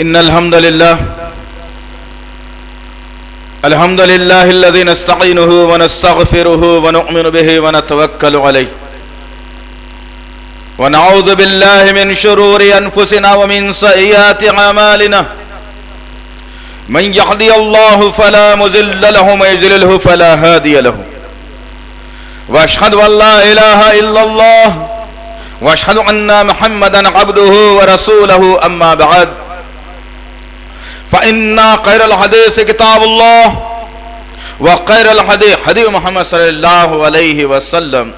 إن الحمد لله الذي نستعينه ونستغفره ونؤمن به ونتوكل عليه ونعوذ بالله من شرور أنفسنا ومن سيئات أعمالنا من يهدي الله فلا مضل له ومن يضلل فلا هادي له وأشهد أن لا إله إلا الله وأشهد أن محمدا عبده ورسوله أما بعد فإن خير الحديث كتاب الله وخير الهدي هدي محمد صلى الله عليه وسلم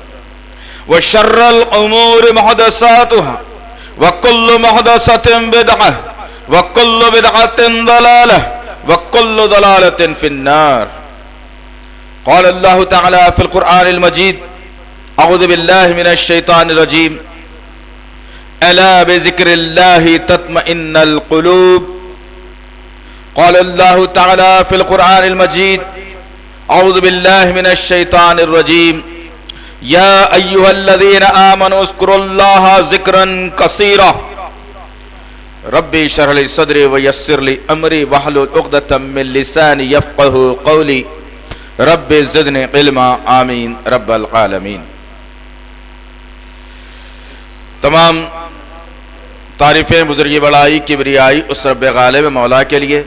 وشر الأمور محدثاتها وكل محدثة بدعة وكل بدعة ضلالة وكل ضلالة في النار. قال الله تعالى في القرآن المجيد أعوذ بالله من الشيطان الرجيم ألا بذكر الله تطمئن القلوب. قال الله تعالى في القرآن المجيد أعوذ بالله من الشيطان الرجيم يا أيها الذين آمنوا اذكروا الله ذكرا كثيرا ربي اشرح لي صدري ويسر لي أمري واحلل عقدة من لساني يفقهوا قولي رب زدني علما آمین رب العالمین. تمام تعریفیں بزرگی بڑائی کبریائی اس رب غالب مولا کے لیے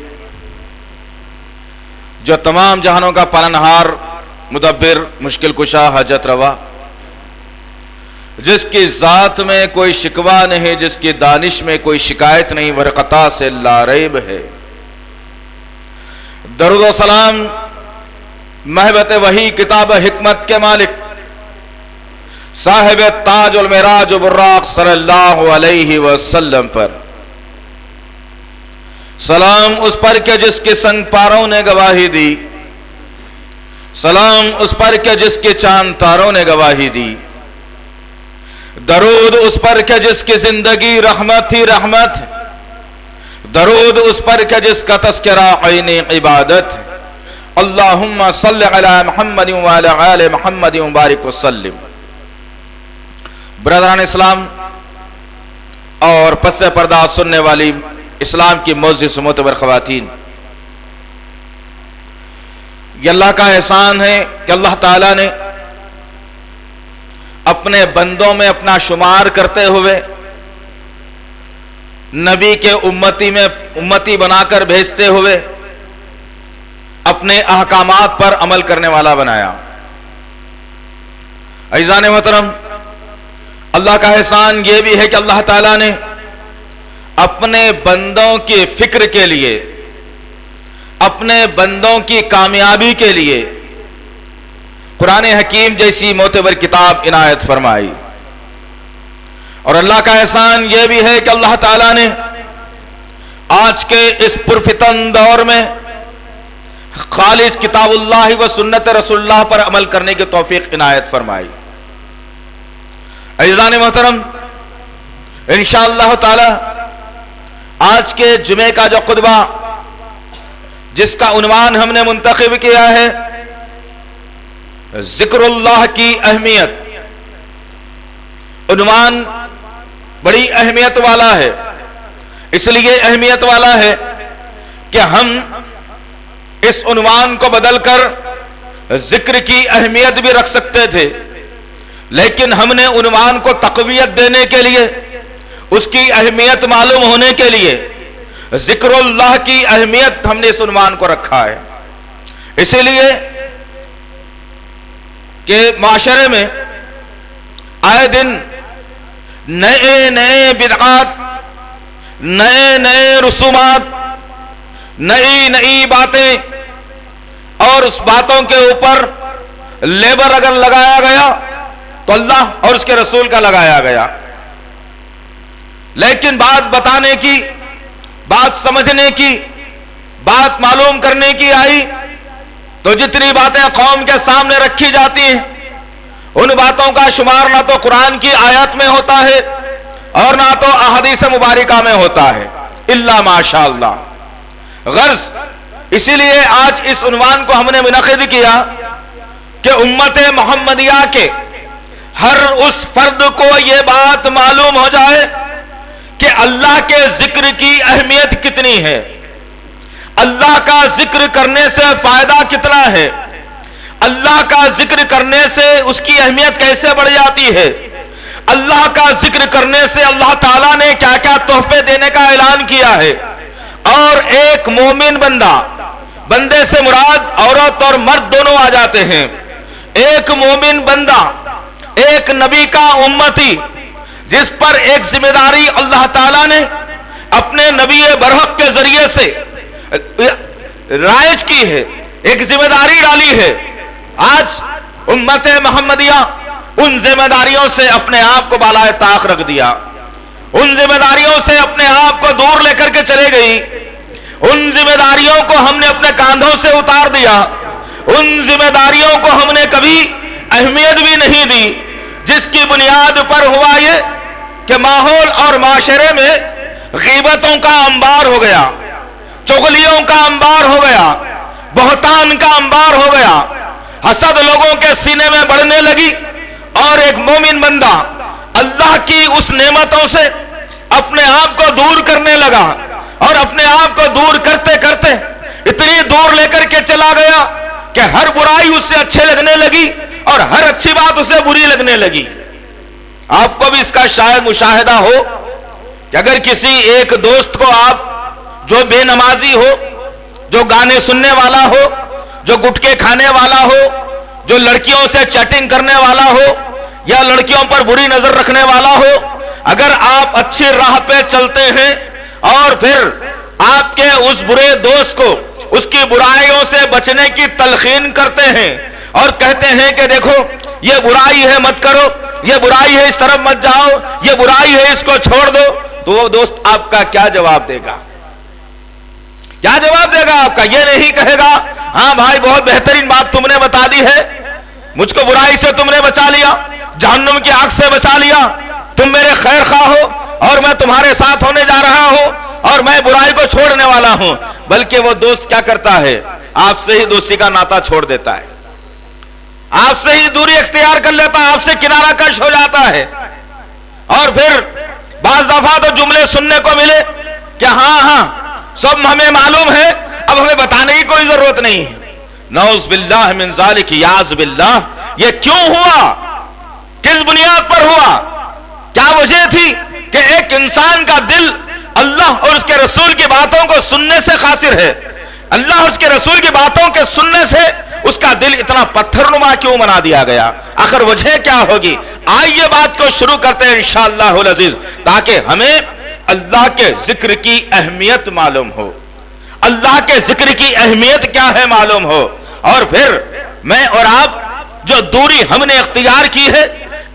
جو تمام جہانوں کا پالنہار مدبر مشکل کشا حاجت روا، جس کی ذات میں کوئی شکوہ نہیں، جس کی دانش میں کوئی شکایت نہیں، ورقطا سے لا ریب ہے. درود و سلام محبت وحی کتاب حکمت کے مالک صاحب تاج المعراج و براق صلی اللہ علیہ وسلم پر سلام اس پر کہ جس کے سنگ پاروں نے گواہی دی، سلام اس پر کہ جس کے چاند تاروں نے گواہی دی، درود اس پر کہ جس کی زندگی رحمت ہی رحمت، درود اس پر کہ جس کا تذکرہ عین عبادت. اللہم صلی علی محمد وعلی آل محمد وبارک وسلم. برادران اسلام اور پس پردہ سننے والی اسلام کی معزز معتبر خواتین، یہ اللہ کا احسان ہے کہ اللہ تعالیٰ نے اپنے بندوں میں اپنا شمار کرتے ہوئے نبی کے امتی بنا کر بھیجتے ہوئے اپنے احکامات پر عمل کرنے والا بنایا. عزیزان محترم، اللہ کا احسان یہ بھی ہے کہ اللہ تعالیٰ نے اپنے بندوں کی فکر کے لیے، اپنے بندوں کی کامیابی کے لیے قرآن حکیم جیسی معتبر کتاب عنایت فرمائی. اور اللہ کا احسان یہ بھی ہے کہ اللہ تعالیٰ نے آج کے اس پرفتن دور میں خالص کتاب اللہ و سنت رسول اللہ پر عمل کرنے کی توفیق عنایت فرمائی. عزیزان محترم، انشاءاللہ تعالی آج کے جمعے کا جو خطبہ جس کا عنوان ہم نے منتخب کیا ہے ذکر اللہ کی اہمیت، عنوان بڑی اہمیت والا ہے. اس لیے اہمیت والا ہے کہ ہم اس عنوان کو بدل کر ذکر کی اہمیت بھی رکھ سکتے تھے، لیکن ہم نے عنوان کو تقویت دینے کے لیے، اس کی اہمیت معلوم ہونے کے لیے ذکر اللہ کی اہمیت ہم نے اس عنوان کو رکھا ہے. اسی لیے کہ معاشرے میں آئے دن نئے نئے بدعات، نئے نئے رسومات، نئی نئی باتیں اور اس باتوں کے اوپر لیبر اگر لگایا گیا تو اللہ اور اس کے رسول کا لگایا گیا، لیکن بات بتانے کی، بات سمجھنے کی، بات معلوم کرنے کی آئی تو جتنی باتیں قوم کے سامنے رکھی جاتی ہیں ان باتوں کا شمار نہ تو قرآن کی آیات میں ہوتا ہے اور نہ تو احادیث مبارکہ میں ہوتا ہے الا ماشاء اللہ. غرض اسی لیے آج اس عنوان کو ہم نے منعقد کیا کہ امت محمدیہ کے ہر اس فرد کو یہ بات معلوم ہو جائے کہ اللہ کے ذکر کی اہمیت کتنی ہے، اللہ کا ذکر کرنے سے فائدہ کتنا ہے، اللہ کا ذکر کرنے سے اس کی اہمیت کیسے بڑھ جاتی ہے، اللہ کا ذکر کرنے سے اللہ تعالیٰ نے کیا کیا تحفے دینے کا اعلان کیا ہے۔ اور ایک مومن بندے سے مراد عورت اور مرد دونوں آ جاتے ہیں۔ ایک مومن بندہ، ایک نبی کا امتی، جس پر ایک ذمہ داری اللہ تعالیٰ نے اپنے نبی برحق کے ذریعے سے رائج کی ہے، ایک ذمہ داری ڈالی ہے۔ آج امت محمدیہ ان ذمہ داریوں سے اپنے آپ کو بالائے طاق رکھ دیا، ان ذمہ داریوں سے اپنے آپ کو دور لے کر کے چلے گئی، ان ذمہ داریوں کو ہم نے اپنے کاندھوں سے اتار دیا، ان ذمہ داریوں کو ہم نے کبھی اہمیت بھی نہیں دی، جس کی بنیاد پر ہوا یہ کہ ماحول اور معاشرے میں غیبتوں کا انبار ہو گیا، چغلیوں کا انبار ہو گیا، بہتان کا انبار ہو گیا، حسد لوگوں کے سینے میں بڑھنے لگی، اور ایک مومن بندہ اللہ کی اس نعمتوں سے اپنے آپ کو دور کرنے لگا، اور اپنے آپ کو دور کرتے کرتے اتنی دور لے کر کے چلا گیا کہ ہر برائی اس سے اچھے لگنے لگی اور ہر اچھی بات اسے بری لگنے لگی۔ آپ کو بھی اس کا شاید مشاہدہ ہو کہ اگر کسی ایک دوست کو آپ جو بے نمازی ہو، جو گانے سننے والا ہو، جو گٹکے کھانے والا ہو، جو لڑکیوں سے چیٹنگ کرنے والا ہو یا لڑکیوں پر بری نظر رکھنے والا ہو، اگر آپ اچھی راہ پہ چلتے ہیں اور پھر آپ کے اس برے دوست کو اس کی برائیوں سے بچنے کی تلقین کرتے ہیں اور کہتے ہیں کہ دیکھو یہ برائی ہے مت کرو، یہ برائی ہے اس طرف مت جاؤ، یہ برائی ہے اس کو چھوڑ دو، تو وہ دوست آپ کا کیا جواب دے گا؟ کیا جواب دے گا آپ کا؟ یہ نہیں کہے گا ہاں بھائی بہت بہترین بات تم نے بتا دی ہے، مجھ کو برائی سے تم نے بچا لیا، جہنم کی آگ سے بچا لیا، تم میرے خیر خواہ ہو اور میں تمہارے ساتھ ہونے جا رہا ہوں اور میں برائی کو چھوڑنے والا ہوں۔ بلکہ وہ دوست کیا کرتا ہے؟ آپ سے ہی دوستی کا ناتا چھوڑ دیتا ہے، آپ سے ہی دوری اختیار کر لیتا ہے، آپ سے کنارہ کش ہو جاتا ہے، اور پھر بعض دفعہ تو جملے سننے کو ملے کہ ہاں سب ہمیں معلوم ہے، اب ہمیں بتانے کی کوئی ضرورت نہیں ہے۔ نعوذ باللہ من ذالک، یاذ باللہ۔ یہ کیوں ہوا؟ کس بنیاد پر ہوا؟ کیا وجہ تھی کہ ایک انسان کا دل اللہ اور اس کے رسول کی باتوں کو سننے سے قاصر ہے؟ اللہ اور اس کے رسول کی باتوں کے سننے سے اس کا دل اتنا پتھر نما کیوں بنا دیا گیا؟ آخر وجہ کیا ہوگی؟ آئیے بات کو شروع کرتے ہیں انشاءاللہ العزیز، تاکہ ہمیں اللہ کے ذکر کی اہمیت معلوم ہو، اللہ کے ذکر کی اہمیت کیا ہے معلوم ہو، اور پھر میں اور آپ جو دوری ہم نے اختیار کی ہے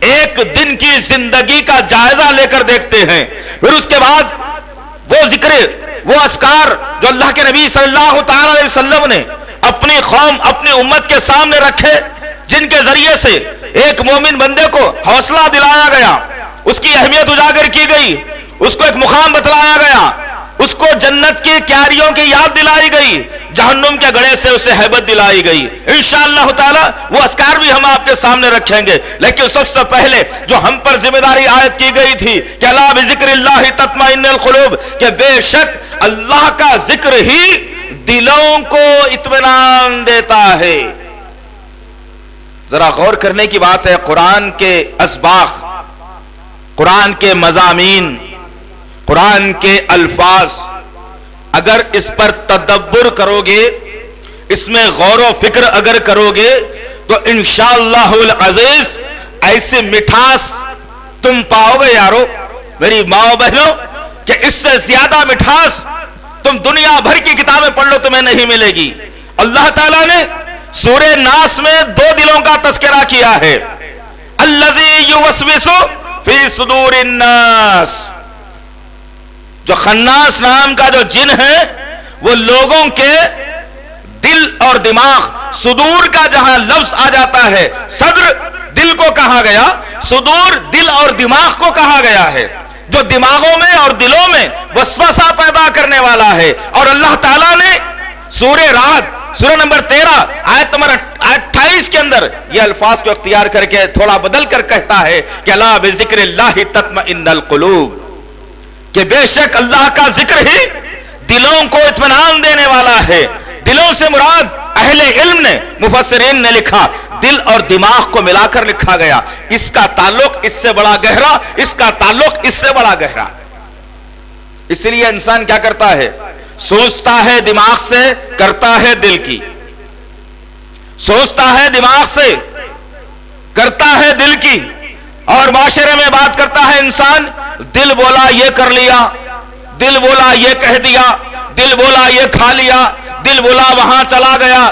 ایک دن کی زندگی کا جائزہ لے کر دیکھتے ہیں، پھر اس کے بعد وہ ذکر، وہ اذکار جو اللہ کے نبی صلی اللہ تعالی علیہ وسلم نے اپنی قوم، اپنی امت کے سامنے رکھے، جن کے ذریعے سے ایک مومن بندے کو حوصلہ دلایا گیا، اس کی اہمیت اجاگر کی گئی، اس کو ایک مقام بتلایا گیا، اس کو جنت کی کیاریوں کی یاد دلائی گئی، جہنم کے گڑھے سے اسے ہیبت دلائی گئی۔ انشاءاللہ تعالی وہ اذکار بھی ہم آپ کے سامنے رکھیں گے، لیکن سب سے پہلے جو ہم پر ذمہ داری عائد کی گئی تھی کہ الا بذکر اللہ تطمئن القلوب، کہ بے شک اللہ کا ذکر ہی دلوں کو اطمینان دیتا ہے۔ ذرا غور کرنے کی بات ہے، قرآن کے اسباق، قرآن کے مضامین، قرآن کے الفاظ، اگر اس پر تدبر کرو گے، اس میں غور و فکر اگر کرو گے تو انشاءاللہ العزیز ایسی مٹھاس تم پاؤ گے یارو، میری ماں بہنوں، کہ اس سے زیادہ مٹھاس تم دنیا بھر کی کتابیں پڑھ لو تمہیں نہیں ملے گی۔ اللہ تعالیٰ نے سورہ ناس میں دو دلوں کا تذکرہ کیا ہے، الذی یوسوس فی صدور الناس، جو خناس نام کا جو جن ہے وہ لوگوں کے دل اور دماغ، صدور کا جہاں لفظ آ جاتا ہے، صدر دل کو کہا گیا، صدور دل اور دماغ کو کہا گیا ہے، جو دماغوں میں اور دلوں میں وسوسہ پیدا کرنے والا ہے۔ اور اللہ تعالیٰ نے سورہ رعد سورہ نمبر 13 آیت نمبر 28 کے اندر یہ الفاظ کو اختیار کر کے تھوڑا بدل کر کہتا ہے کہ الا بذکر اللہ تطمئن القلوب، کہ بے شک اللہ کا ذکر ہی دلوں کو اطمینان دینے والا ہے. دلوں سے مراد اہل علم نے، مفسرین نے لکھا دل اور دماغ کو ملا کر لکھا گیا. اس کا تعلق اس سے بڑا گہرا، اس کا تعلق اس سے بڑا گہرا. اس لیے انسان کیا کرتا ہے؟ سوچتا ہے دماغ سے، کرتا ہے دل کی. سوچتا ہے دماغ سے، کرتا ہے دل کی. اور معاشرے میں بات کرتا ہے انسان، دل بولا یہ کر لیا، دل بولا یہ کہہ دیا، دل بولا یہ کھا لیا، دل بولا وہاں چلا گیا.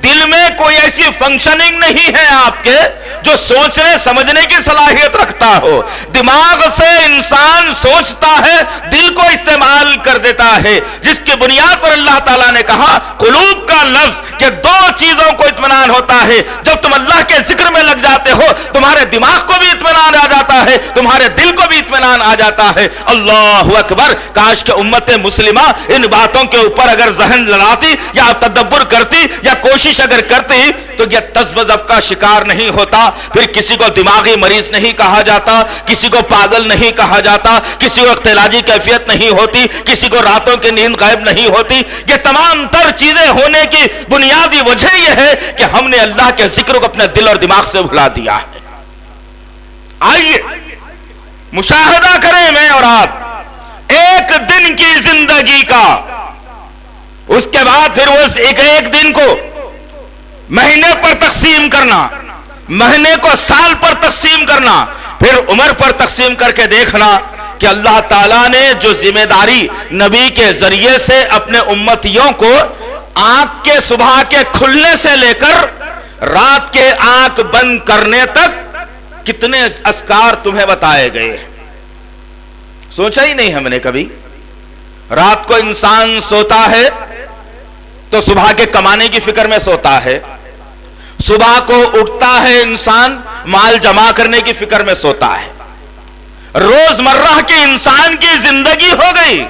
دل میں کوئی ایسی فنکشننگ نہیں ہے آپ کے جو سوچنے سمجھنے کی صلاحیت رکھتا ہو. دماغ سے انسان سوچتا ہے، دل کو استعمال کر دیتا ہے، جس کی بنیاد پر اللہ تعالیٰ نے کہا قلوب کا لفظ کہ دو چیزوں کو اطمینان ہوتا ہے. جب تم اللہ کے ذکر میں لگ جاتے ہو تمہارے دماغ کو بھی اطمینان آ جاتا ہے، تمہارے دل کو بھی اطمینان آ جاتا ہے. اللہ اکبر! کاش کہ امت مسلمہ ان باتوں کے اوپر اگر ذہن لڑاتی یا تدبر کرتی یا کوشش اگر کرتی تو یہ تذبذب کا شکار نہیں ہوتا. پھر کسی کو دماغی مریض نہیں کہا جاتا، کسی کو پاگل نہیں کہا جاتا، کسی کو اختلاجی کیفیت نہیں ہوتی، کسی کو راتوں کی نیند غائب نہیں ہوتی. یہ تمام تر چیزیں ہونے کی بنیادی وجہ یہ ہے کہ ہم نے اللہ کے ذکر کو اپنے دل اور دماغ سے بھلا دیا ہے. آئیے مشاہدہ کریں میں اور آپ ایک دن کی زندگی کا. اس کے بعد پھر وہ ایک دن کو مہینے پر تقسیم کرنا، مہینے کو سال پر تقسیم کرنا، پھر عمر پر تقسیم کر کے دیکھنا کہ اللہ تعالیٰ نے جو ذمہ داری نبی کے ذریعے سے اپنے امتیوں کو آنکھ کے صبح کے کھلنے سے لے کر رات کے آنکھ بند کرنے تک کتنے اذکار تمہیں بتائے گئے. سوچا ہی نہیں ہم نے کبھی. رات کو انسان سوتا ہے تو صبح کے کمانے کی فکر میں سوتا ہے، صبح کو اٹھتا ہے انسان مال جمع کرنے کی فکر میں سوتا ہے. روزمرہ کے انسان کی زندگی ہو گئی.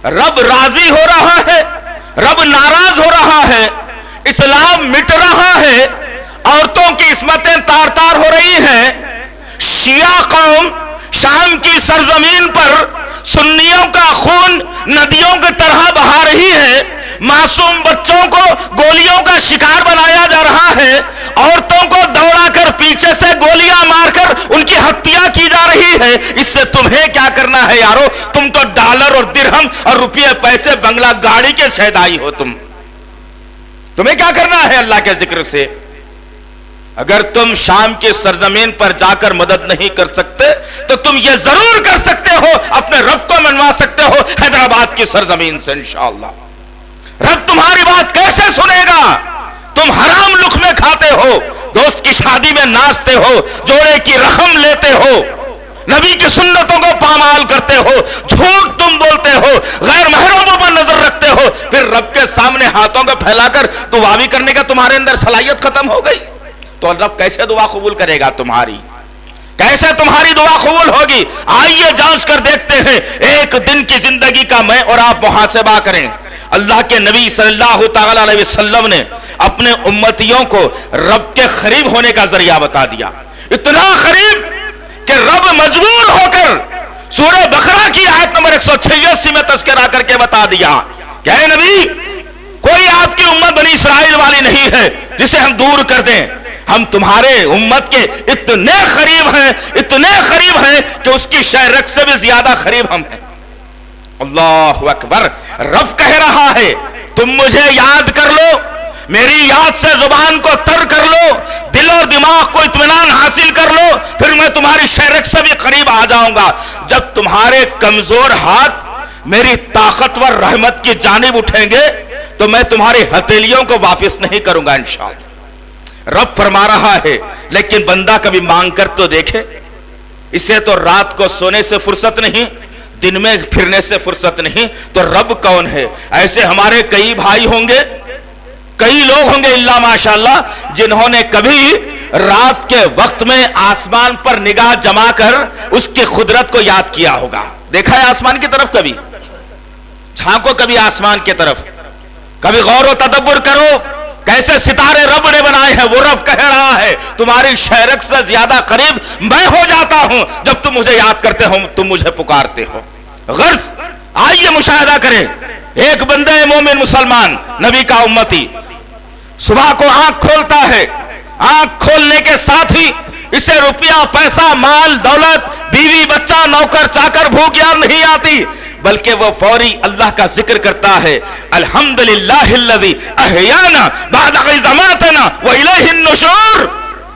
رب راضی ہو رہا ہے، رب ناراض ہو رہا ہے، اسلام مٹ رہا ہے، عورتوں کی عصمتیں تار تار ہو رہی ہیں. شیعہ قوم شام کی سرزمین پر سنیوں کا خون ندیوں کی طرح بہا رہی ہے. معصوم بچوں کو گولیوں کا شکار بنایا جا رہا ہے. عورتوں کو دوڑا کر پیچھے سے گولیاں مار کر ان کی ہتیا کی جا رہی ہے. اس سے تمہیں کیا کرنا ہے یارو؟ تم تو ڈالر اور درہم اور روپیے پیسے بنگلہ گاڑی کے شہدائی ہو. تمہیں کیا کرنا ہے اللہ کے ذکر سے؟ اگر تم شام کی سرزمین پر جا کر مدد نہیں کر سکتے تو تم یہ ضرور کر سکتے ہو، اپنے رب کو منوا سکتے ہو حیدرآباد کی سرزمین سے انشاءاللہ. رب تمہاری بات کیسے سنے گا؟ تم حرام لقمے کھاتے ہو، دوست کی شادی میں ناچتے ہو، جوڑے کی رقم لیتے ہو، نبی کی سنتوں کو پامال کرتے ہو، جھوٹ تم بولتے ہو، غیر محرموں پر نظر رکھتے ہو، پھر رب کے سامنے ہاتھوں کو پھیلا کر دعا بھی کرنے کا تمہارے اندر صلاحیت ختم ہو گئی تو رب کیسے دعا قبول کرے گا تمہاری؟ کیسے تمہاری دعا قبول ہوگی؟ آئیے جانچ کر دیکھتے ہیں. ایک دن کی زندگی کا میں اور آپ محاسبہ کریں. اللہ کے نبی صلی اللہ تعالی علیہ وسلم نے اپنے امتیوں کو رب کے قریب ہونے کا ذریعہ بتا دیا. اتنا قریب کہ رب مجبور ہو کر سورہ بقرہ کی آیت نمبر 186 میں تذکرہ کر کے بتا دیا کہ اے نبی، کوئی آپ کی امت بنی اسرائیل والی نہیں ہے جسے ہم دور کر دیں. ہم تمہارے امت کے اتنے قریب ہیں کہ اس کی شہرت سے بھی زیادہ قریب ہم ہیں. اللہ اکبر! رب کہہ رہا ہے تم مجھے یاد کر لو، میری یاد سے زبان کو تر کر لو، دل اور دماغ کو اطمینان حاصل کر لو، پھر میں تمہاری شہرت سے بھی قریب آ جاؤں گا. جب تمہارے کمزور ہاتھ میری طاقتور رحمت کی جانب اٹھیں گے تو میں تمہاری ہتھیلیوں کو واپس نہیں کروں گا انشاءاللہ. رب فرما رہا ہے. لیکن بندہ کبھی مانگ کر تو دیکھے. اسے تو رات کو سونے سے فرصت نہیں، دن میں پھرنے سے فرصت نہیں، تو رب کون ہے؟ ایسے ہمارے کئی بھائی ہوں گے، کئی لوگ ہوں گے اللہ ماشاءاللہ جنہوں نے کبھی رات کے وقت میں آسمان پر نگاہ جما کر اس کی قدرت کو یاد کیا ہوگا. دیکھا ہے آسمان کی طرف؟ کبھی جھانکو کبھی آسمان کی طرف، کبھی غور و تدبر کرو کیسے ستارے رب نے بنائے ہیں. وہ رب کہہ رہا ہے تمہاری شہرت سے زیادہ قریب میں ہو جاتا ہوں جب تم مجھے یاد کرتے ہو، تم مجھے پکارتے ہو. غرض آئیے مشاہدہ کریں، ایک بندہ مومن مسلمان نبی کا امتی صبح کو آنکھ کھولتا ہے، آنکھ کھولنے کے ساتھ ہی اسے روپیہ پیسہ مال دولت بیوی بچہ نوکر چاکر بھوک یاد نہیں آتی، بلکہ وہ فوری اللہ کا ذکر کرتا ہے، الحمدللہ الذی احیانا بعد اذ اماتنا والیہ النشور،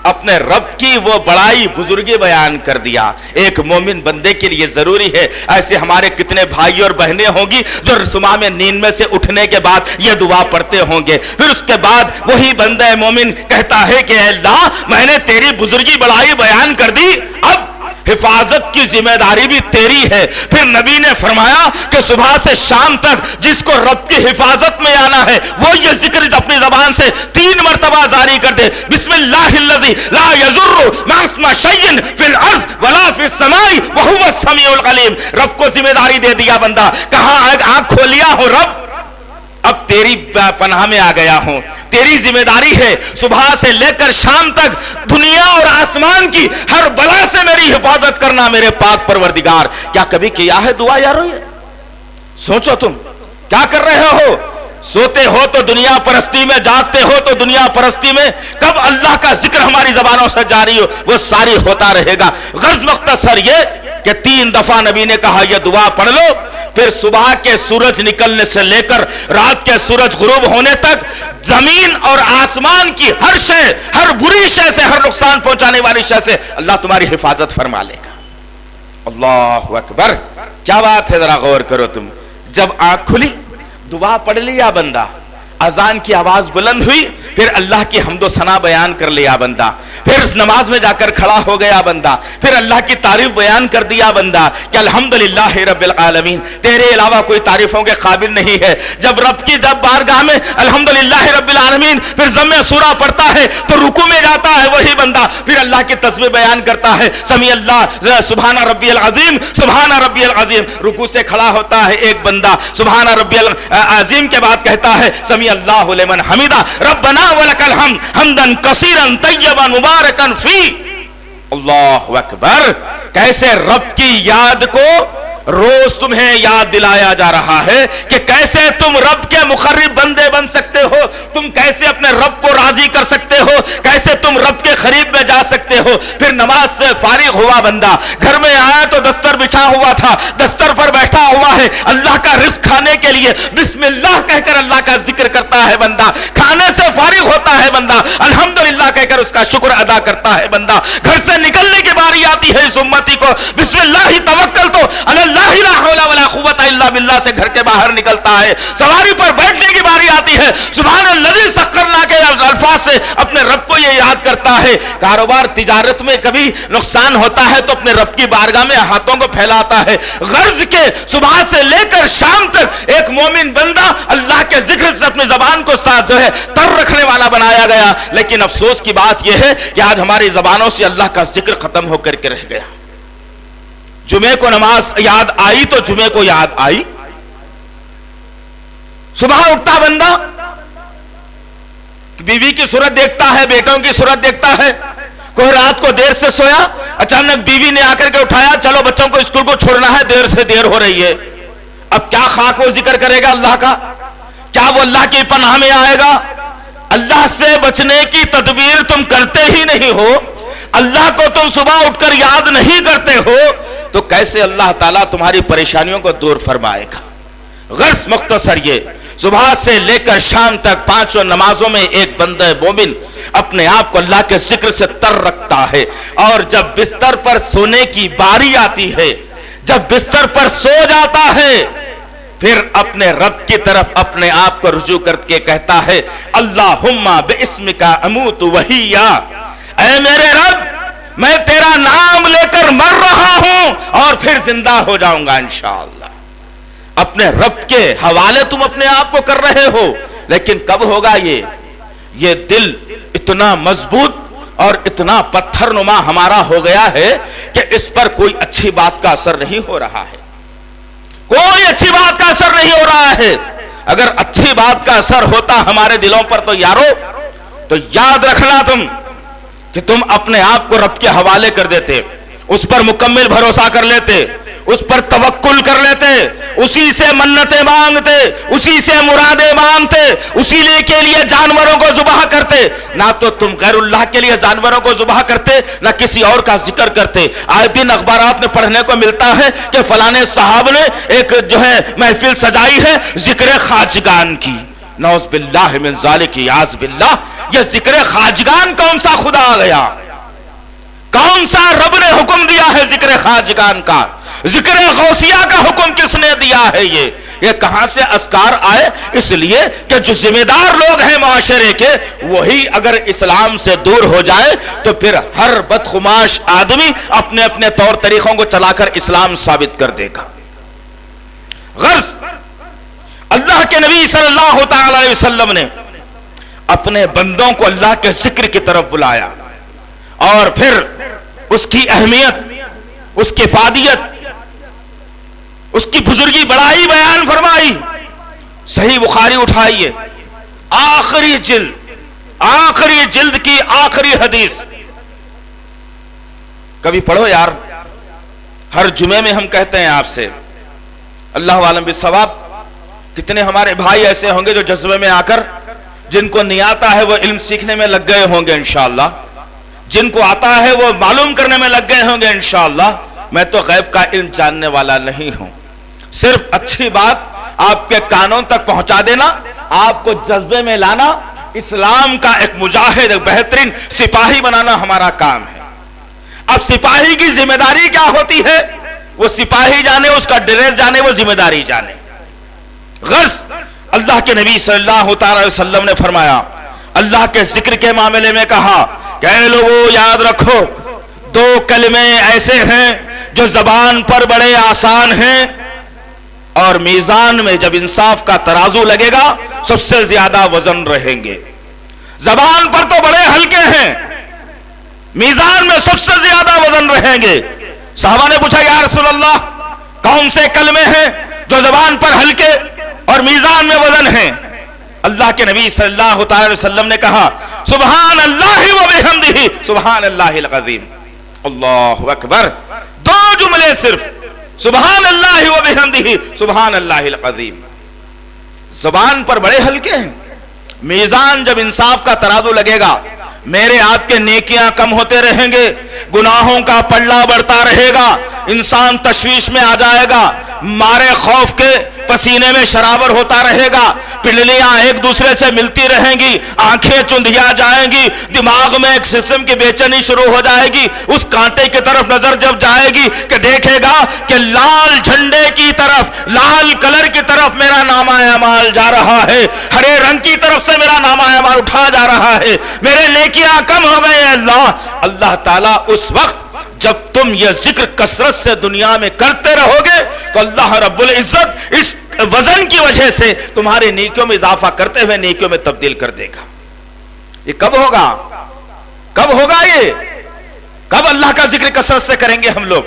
اپنے رب کی وہ بڑائی بزرگی بیان کر دیا۔ ایک مومن بندے کے لیے ضروری ہے، ایسے ہمارے کتنے بھائی اور بہنیں ہوں گی جو صبح میں نیند میں سے اٹھنے کے بعد یہ دعا پڑھتے ہوں گے، پھر اس کے بعد وہی بندہ مومن کہتا ہے کہ اے اللہ میں نے تیری بزرگی بڑائی بیان کر دی، اب حفاظت کی ذمہ داری بھی تیری ہے۔ پھر نبی نے فرمایا کہ صبح سے شام تک جس کو رب کی حفاظت میں آنا ہے وہ یہ ذکر اپنی زبان سے 3 مرتبہ جاری کر دے، بسم اللہ الذی لا یضر مع اسمہ شیء فی الارض ولا فی السماء وہو السمیع العلیم۔ رب کو ذمہ داری دے دیا بندہ، کہاں آنکھ کھولیا ہوں رب، اب تیری پناہ میں آ گیا ہوں، تیری ذمہ داری ہے صبح سے لے کر شام تک دنیا اور آسمان کی ہر بلا سے میری حفاظت کرنا میرے پاک پروردگار۔ کیا کبھی کیا ہے دعا یارو؟ یہ سوچو تم کیا کر رہے ہو، سوتے ہو تو دنیا پرستی میں، جاگتے ہو تو دنیا پرستی میں، کب اللہ کا ذکر ہماری زبانوں سے جاری ہو وہ ساری ہوتا رہے گا۔ غرض مختصر یہ کہ 3 دفعہ نبی نے کہا یہ دعا پڑھ لو، پھر صبح کے سورج نکلنے سے لے کر رات کے سورج غروب ہونے تک زمین اور آسمان کی ہر شے، ہر بری شے سے، ہر نقصان پہنچانے والی شے سے اللہ تمہاری حفاظت فرما لے گا۔ اللہ اکبر، کیا بات ہے، ذرا غور کرو تم۔ جب آنکھ کھلی دعا پڑھ لیا بندہ، اذان کی آواز بلند ہوئی، پھر اللہ کی حمد و ثنا بیان کر لیا بندہ، پھر اس نماز میں جا کر کھڑا ہو گیا بندہ، پھر اللہ کی تعریف بیان کر دیا بندہ کہ الحمدللہ رب العالمین، تیرے علاوہ کوئی تعریفوں کے قابل نہیں ہے۔ جب رب کی بارگاہ میں الحمدللہ رب العالمین پھر ضم سورہ پڑھتا ہے تو رکوع میں جاتا ہے وہی بندہ، پھر اللہ کی تسبیح بیان کرتا ہے، سمیع اللہ سبحان ربی العظیم سبحان ربی العظیم، رکوع سے کھڑا ہوتا ہے ایک بندہ، سبحان ربی العظیم کے بعد کہتا ہے سمیع اللہ لمن حمدہ ربنا ولک الحمد حمدا کثیرا طیبا مبارکا فی۔ اللہ اکبر، کیسے رب کی یاد کو روز تمہیں یاد دلایا جا رہا ہے کہ کیسے تم رب کے مقرب بندے بن سکتے ہو، تم کیسے اپنے رب کو راضی کر سکتے ہو، کیسے تم رب کے قریب میں جا سکتے ہو۔ پھر نماز سے فارغ ہوا بندہ، گھر میں آیا تو دستر بچھا ہوا تھا، دستر پر بیٹھا ہوا ہے، اللہ کا رزق کھانے کے لیے بسم اللہ کہہ کر اللہ کا ذکر کرتا ہے بندہ، کھانے سے فارغ ہوتا ہے بندہ، الحمدللہ کہہ کر اس کا شکر ادا کرتا ہے بندہ، گھر سے نکلنے کی باری آتی ہے اس امتی کو، بسم اللہ توکل تو اللہ لا حول ولا قوت الا باللہ سے گھر کے باہر نکلتا ہے، سواری پر بیٹھنے کی باری آتی ہے، سبحان الذی سخرنا کے الفاظ سے اپنے رب کو یہ یاد کرتا ہے۔ کاروبار تجارت میں کبھی نقصان ہوتا ہے تو اپنے رب کی بارگاہ میں ہاتھوں کو پھیلاتا ہے۔ غرض کے صبح سے لے کر شام تک ایک مومن بندہ اللہ کے ذکر سے اپنی زبان کو ساتھ جو ہے تر رکھنے والا بنایا گیا، لیکن افسوس کی بات یہ ہے کہ آج ہماری زبانوں سے اللہ کا ذکر ختم ہو کر کے رہ گیا۔ جمعے کو نماز یاد آئی تو جمعے کو یاد آئی، صبح اٹھتا بندہ بیوی کی صورت دیکھتا ہے، بیٹوں کی صورت دیکھتا ہے، کوئی رات کو دیر سے سویا، اچانک بیوی نے آ کر کے اٹھایا، چلو بچوں کو اسکول کو چھوڑنا ہے، دیر سے دیر ہو رہی ہے۔ اب کیا خاک وہ ذکر کرے گا اللہ کا؟ کیا وہ اللہ کی پناہ میں آئے گا؟ اللہ سے بچنے کی تدبیر تم کرتے ہی نہیں ہو، اللہ کو تم صبح اٹھ کر یاد نہیں کرتے ہو، تو کیسے اللہ تعالیٰ تمہاری پریشانیوں کو دور فرمائے گا؟ غرض مختصر یہ، صبح سے لے کر شام تک 5 نمازوں میں ایک بندہ مومن اپنے آپ کو اللہ کے ذکر سے تر رکھتا ہے، اور جب بستر پر سونے کی باری آتی ہے، جب بستر پر سو جاتا ہے، پھر اپنے رب کی طرف اپنے آپ کو رجوع کر کے کہتا ہے اللہم باسمک اموت وحیا، اے میرے رب میں تیرا نام لے کر مر رہا ہوں اور پھر زندہ ہو جاؤں گا انشاءاللہ۔ اپنے رب کے حوالے تم اپنے آپ کو کر رہے ہو، لیکن کب ہوگا یہ دل اتنا مضبوط اور اتنا پتھر نما ہمارا ہو گیا ہے کہ اس پر کوئی اچھی بات کا اثر نہیں ہو رہا ہے، کوئی اچھی بات کا اثر نہیں ہو رہا ہے۔ اگر اچھی بات کا اثر ہوتا ہمارے دلوں پر تو یارو، تو یاد رکھنا تم کہ تم اپنے آپ کو رب کے حوالے کر دیتے، اس پر مکمل بھروسہ کر لیتے، اس پر توکل کر لیتے، اسی سے منتیں مانگتے، اسی سے مرادیں مانگتے، اسی کے لیے جانوروں کو ذبح کرتے، نہ تو تم غیر اللہ کے لیے جانوروں کو ذبح کرتے نہ کسی اور کا ذکر کرتے۔ آئے دن اخبارات میں پڑھنے کو ملتا ہے کہ فلانے صاحب نے ایک جو ہے محفل سجائی ہے ذکر خواجگان کی، نعوذ باللہ من ذالک، یعوذ باللہ۔ یہ ذکر خواجگان کون سا خدا آ گیا؟ کون سا رب نے حکم دیا ہے ذکر خواجگان کا؟ ذکر غوثیہ کا حکم کس نے دیا ہے؟ یہ کہاں سے اذکار آئے؟ اس لیے کہ جو ذمہ دار لوگ ہیں معاشرے کے، وہی اگر اسلام سے دور ہو جائے تو پھر ہر بدخماش آدمی اپنے اپنے طور طریقوں کو چلا کر اسلام ثابت کر دے گا۔ غرض اللہ کے نبی صلی اللہ تعالی علیہ وسلم نے اپنے بندوں کو اللہ کے ذکر کی طرف بلایا، اور پھر اس کی اہمیت، اس کی افادیت، اس کی بزرگی بڑائی بیان فرمائی۔ صحیح بخاری اٹھائیے، آخری جلد کی آخری حدیث، کبھی پڑھو یار، ہر جمعے میں ہم کہتے ہیں آپ سے، اللہ عالم بالثواب۔ کتنے ہمارے بھائی ایسے ہوں گے جو جذبے میں آ کر، جن کو نہیں آتا ہے وہ علم سیکھنے میں لگ گئے ہوں گے انشاءاللہ، جن کو آتا ہے وہ معلوم کرنے میں لگ گئے ہوں گے انشاءاللہ۔ میں تو غیب کا علم جاننے والا نہیں ہوں، صرف اچھی بات آپ کے کانوں تک پہنچا دینا، آپ کو جذبے میں لانا، اسلام کا ایک مجاہد، ایک بہترین سپاہی بنانا ہمارا کام ہے۔ اب سپاہی کی ذمہ داری کیا ہوتی ہے؟ وہ سپاہی جانے، اس کا ڈریس جانے، وہ ذمہ داری جانے۔ غرض اللہ کے نبی صلی اللہ تعالی علیہ وسلم نے فرمایا، اللہ کے ذکر کے معاملے میں کہا کہ اے لوگو یاد رکھو، دو کلمے ایسے ہیں جو زبان پر بڑے آسان ہیں، اور میزان میں جب انصاف کا ترازو لگے گا سب سے زیادہ وزن رہیں گے۔ زبان پر تو بڑے ہلکے ہیں، میزان میں سب سے زیادہ وزن رہیں گے۔ صحابہ نے پوچھا یا رسول اللہ کون سے کلمے ہیں جو زبان پر ہلکے اور میزان میں وزن ہیں؟ اللہ کے نبی صلی اللہ تعالی وسلم نے کہا سبحان اللہ و بحمدہ سبحان اللہ العظیم۔ اللہ اکبر، دو جملے صرف، سبحان اللہ و بحمدہ سبحان اللہ العظیم۔ زبان پر بڑے ہلکے ہیں، میزان جب انصاف کا ترازو لگے گا، میرے آپ کے نیکیاں کم ہوتے رہیں گے، گناہوں کا پلڑا بڑھتا رہے گا، انسان تشویش میں آ جائے گا، مارے خوف کے پسینے میں شرابر ہوتا رہے گا، پنڈلیاں ایک دوسرے سے ملتی رہیں گی، آنکھیں چندھیا جائیں گی، دماغ میں ایک قسم کی بے چینی شروع ہو جائے گی۔ اس کانٹے کی طرف نظر جب جائے گی کہ دیکھے گا کہ لال جھنڈے کی طرف، لال کلر کی طرف میرا نامہ اعمال جا رہا ہے، ہرے رنگ کی طرف سے میرا نامہ اعمال اٹھا جا رہا ہے، میرے نیکیاں کم ہو گئے ہیں۔ اللہ تعالیٰ اس وقت جب تم یہ ذکر کثرت سے دنیا میں کرتے رہو گے تو اللہ رب العزت اس وزن کی وجہ سے تمہارے نیکیوں میں اضافہ کرتے ہوئے نیکیوں میں تبدیل کر دے گا۔ یہ کب ہوگا؟ کب ہوگا؟ یہ کب اللہ کا ذکر کثرت سے کریں گے ہم لوگ؟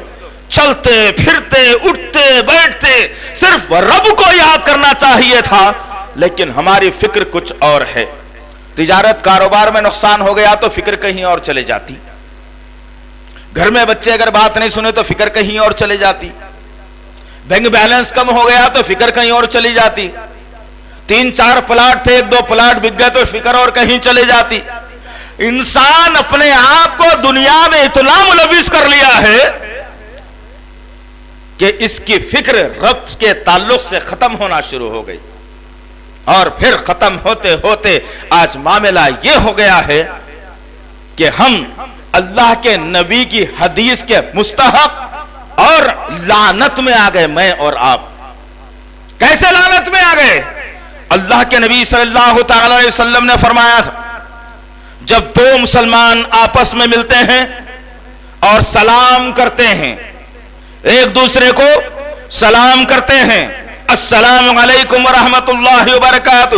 چلتے پھرتے اٹھتے بیٹھتے صرف رب کو یاد کرنا چاہیے تھا، لیکن ہماری فکر کچھ اور ہے۔ تجارت کاروبار میں نقصان ہو گیا تو فکر کہیں اور چلے جاتی، گھر میں بچے اگر بات نہیں سنے تو فکر کہیں اور چلے جاتی، بینک بیلنس کم ہو گیا تو فکر کہیں اور چلی جاتی، 3-4 پلاٹ تھے 1-2 پلاٹ بک گئے تو فکر اور کہیں چلے جاتی۔ انسان اپنے آپ کو دنیا میں اتنا ملوث کر لیا ہے کہ اس کی فکر رب کے تعلق سے ختم ہونا شروع ہو گئی، اور پھر ختم ہوتے ہوتے آج معاملہ یہ ہو گیا ہے کہ ہم اللہ کے نبی کی حدیث کے مستحق اور لعنت میں آ گئے، میں اور آپ۔ کیسے لعنت میں آ گئے؟ اللہ کے نبی صلی اللہ تعالی علیہ وسلم نے فرمایا تھا جب دو مسلمان آپس میں ملتے ہیں اور سلام کرتے ہیں، ایک دوسرے کو سلام کرتے ہیں، السلام علیکم ورحمۃ اللہ وبرکاتہ،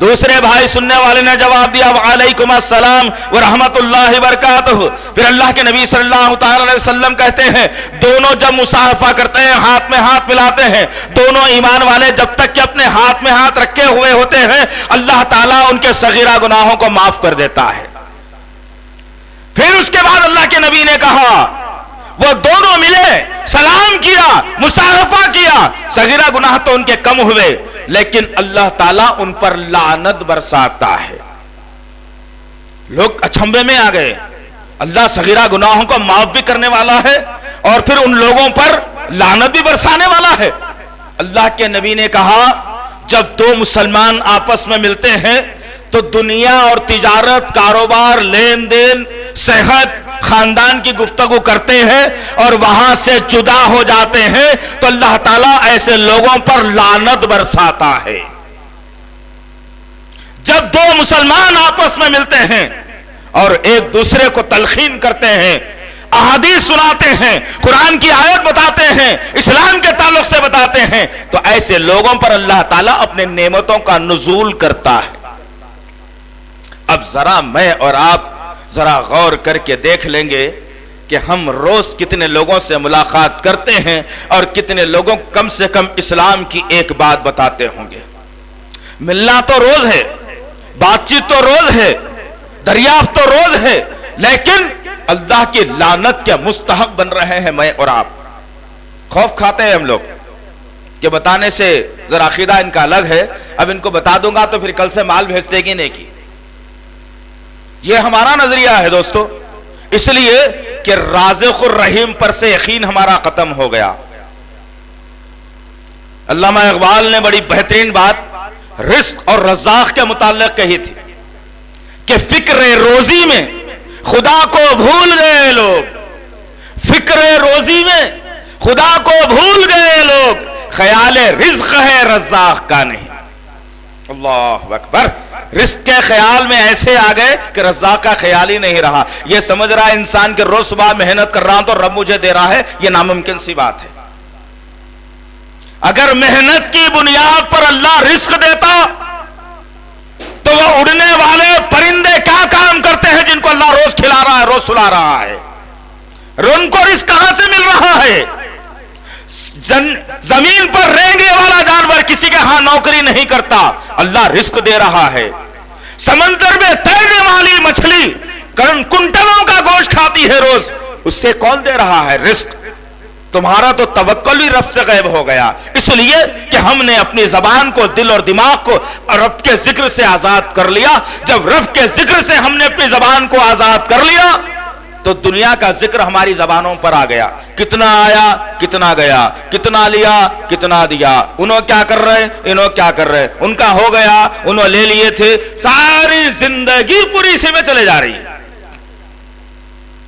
دوسرے بھائی سننے والے نے جواب دیا وعلیکم السلام ورحمۃ اللہ وبرکاتہ۔ پھر اللہ کے نبی صلی اللہ تعالی علیہ وسلم کہتے ہیں دونوں جب مصافحہ کرتے ہیں، ہاتھ میں ہاتھ ملاتے ہیں، دونوں ایمان والے جب تک کہ اپنے ہاتھ میں ہاتھ رکھے ہوئے ہوتے ہیں اللہ تعالیٰ ان کے صغیرہ گناہوں کو معاف کر دیتا ہے۔ پھر اس کے بعد اللہ کے نبی نے کہا وہ دونوں ملے، سلام کیا، مصافحہ کیا، صغیرہ گناہ تو ان کے کم ہوئے، لیکن اللہ تعالیٰ ان پر لعنت برساتا ہے۔ لوگ اچھمبے میں آ گئے، اللہ صغیرہ گناہوں کو معاف بھی کرنے والا ہے اور پھر ان لوگوں پر لعنت بھی برسانے والا ہے۔ اللہ کے نبی نے کہا جب دو مسلمان آپس میں ملتے ہیں تو دنیا اور تجارت، کاروبار، لین دین، صحت، خاندان کی گفتگو کرتے ہیں اور وہاں سے جدا ہو جاتے ہیں تو اللہ تعالیٰ ایسے لوگوں پر لعنت برساتا ہے۔ جب دو مسلمان آپس میں ملتے ہیں اور ایک دوسرے کو تلقین کرتے ہیں، احادیث سناتے ہیں، قرآن کی آیت بتاتے ہیں، اسلام کے تعلق سے بتاتے ہیں، تو ایسے لوگوں پر اللہ تعالیٰ اپنے نعمتوں کا نزول کرتا ہے۔ اب ذرا میں اور آپ ذرا غور کر کے دیکھ لیں گے کہ ہم روز کتنے لوگوں سے ملاقات کرتے ہیں اور کتنے لوگوں کم سے کم اسلام کی ایک بات بتاتے ہوں گے۔ ملنا تو روز ہے، بات چیت تو روز ہے، دریافت تو روز ہے، لیکن اللہ کی لعنت کے مستحق بن رہے ہیں میں اور آپ۔ خوف کھاتے ہیں ہم لوگ کہ بتانے سے ذرا عقیدہ ان کا الگ ہے، اب ان کو بتا دوں گا تو پھر کل سے مال بھیج دے گی نہیں کی، یہ ہمارا نظریہ ہے دوستو، اس لیے کہ رازق الرحیم پر سے یقین ہمارا ختم ہو گیا۔ علامہ اقبال نے بڑی بہترین بات رزق اور رزاق کے متعلق کہی تھی کہ فکر روزی میں خدا کو بھول گئے لوگ، فکر روزی میں خدا کو بھول گئے لوگ، خیال رزق ہے رزاق کا نہیں۔ اللہ اکبر، رزق کے خیال میں ایسے آ گئے کہ رزاق کا خیال ہی نہیں رہا۔ یہ سمجھ رہا ہے انسان کہ روز صبح محنت کر رہا ہوں تو رب مجھے دے رہا ہے، یہ ناممکن سی بات ہے۔ اگر محنت کی بنیاد پر اللہ رزق دیتا تو وہ اڑنے والے پرندے کیا کام کرتے ہیں جن کو اللہ روز کھلا رہا ہے، روز سلا رہا ہے؟ ان کو رزق کہاں سے مل رہا ہے؟ زمین پر رینگنے والا جانور کسی کے ہاں نوکری نہیں کرتا، اللہ رزق دے رہا ہے۔ سمندر میں تیرنے والی مچھلی کنٹلوں کا گوشت کھاتی ہے روز، اس سے کون دے رہا ہے رزق؟ تمہارا تو توکل بھی رب سے غائب ہو گیا، اس لیے کہ ہم نے اپنی زبان کو، دل اور دماغ کو رب کے ذکر سے آزاد کر لیا۔ جب رب کے ذکر سے ہم نے اپنی زبان کو آزاد کر لیا تو دنیا کا ذکر ہماری زبانوں پر آ گیا، کتنا آیا کتنا گیا، کتنا لیا کتنا دیا، انہوں کیا کر رہے انہوں کیا کر رہے، ان کا ہو گیا انہوں لے لیے تھے، ساری زندگی پوری اسی میں چلے جا رہی ہے۔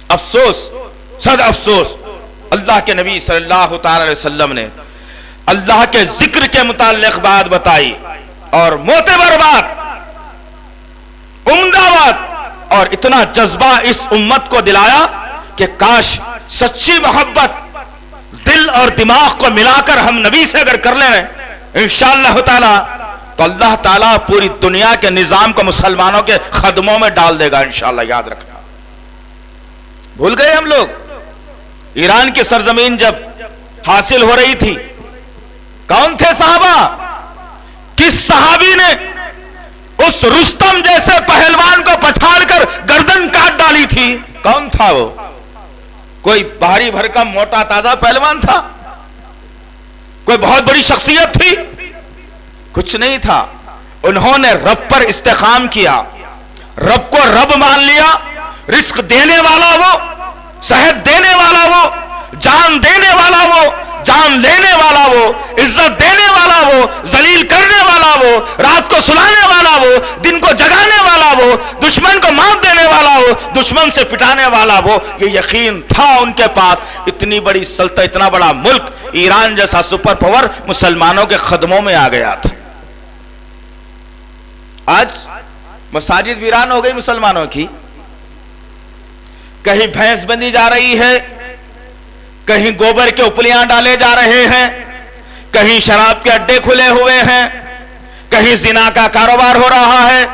افسوس، صد افسوس، اللہ کے نبی صلی اللہ تعالی علیہ وسلم نے اللہ کے ذکر کے متعلق بات بتائی اور معتبر بات، عمدہ بات، اور اتنا جذبہ اس امت کو دلایا کہ کاش سچی محبت دل اور دماغ کو ملا کر ہم نبی سے اگر کر لیں انشاءاللہ تعالی تو اللہ تعالیٰ پوری دنیا کے نظام کو مسلمانوں کے خدموں میں ڈال دے گا انشاءاللہ، یاد رکھنا۔ بھول گئے ہم لوگ ایران کی سرزمین جب حاصل ہو رہی تھی، کون تھے صحابہ؟ کس صحابی نے اس رستم جیسے پہلوان کو پچھاڑ کر گردن کاٹ ڈالی تھی؟ کون تھا وہ؟ کوئی بھاری بھرکم موٹا تازہ پہلوان تھا؟ کوئی بہت بڑی شخصیت تھی؟ کچھ نہیں تھا۔ انہوں نے رب پر استقام کیا، رب کو رب مان لیا، رزق دینے والا وہ، صحت دینے والا وہ، جان دینے والا وہ، جان لینے والا وہ، عزت دینے والا وہ، ذلیل کرنے والا وہ، رات کو سلانے والا وہ، دن کو جگانے والا وہ، دشمن کو مات دینے والا وہ، دشمن سے پٹانے والا وہ، یہ یقین تھا ان کے پاس۔ اتنی بڑی سلطنت، اتنا بڑا ملک، ایران جیسا سپر پاور مسلمانوں کے خدموں میں آ گیا تھا۔ آج مساجد ویران ہو گئی مسلمانوں کی، کہیں بھینس بندی جا رہی ہے، کہیں گوبر کے اپلیاں ڈالے جا رہے ہیں، کہیں شراب کے اڈے کھلے ہوئے ہیں، کہیں زنا کا کاروبار ہو رہا ہے۔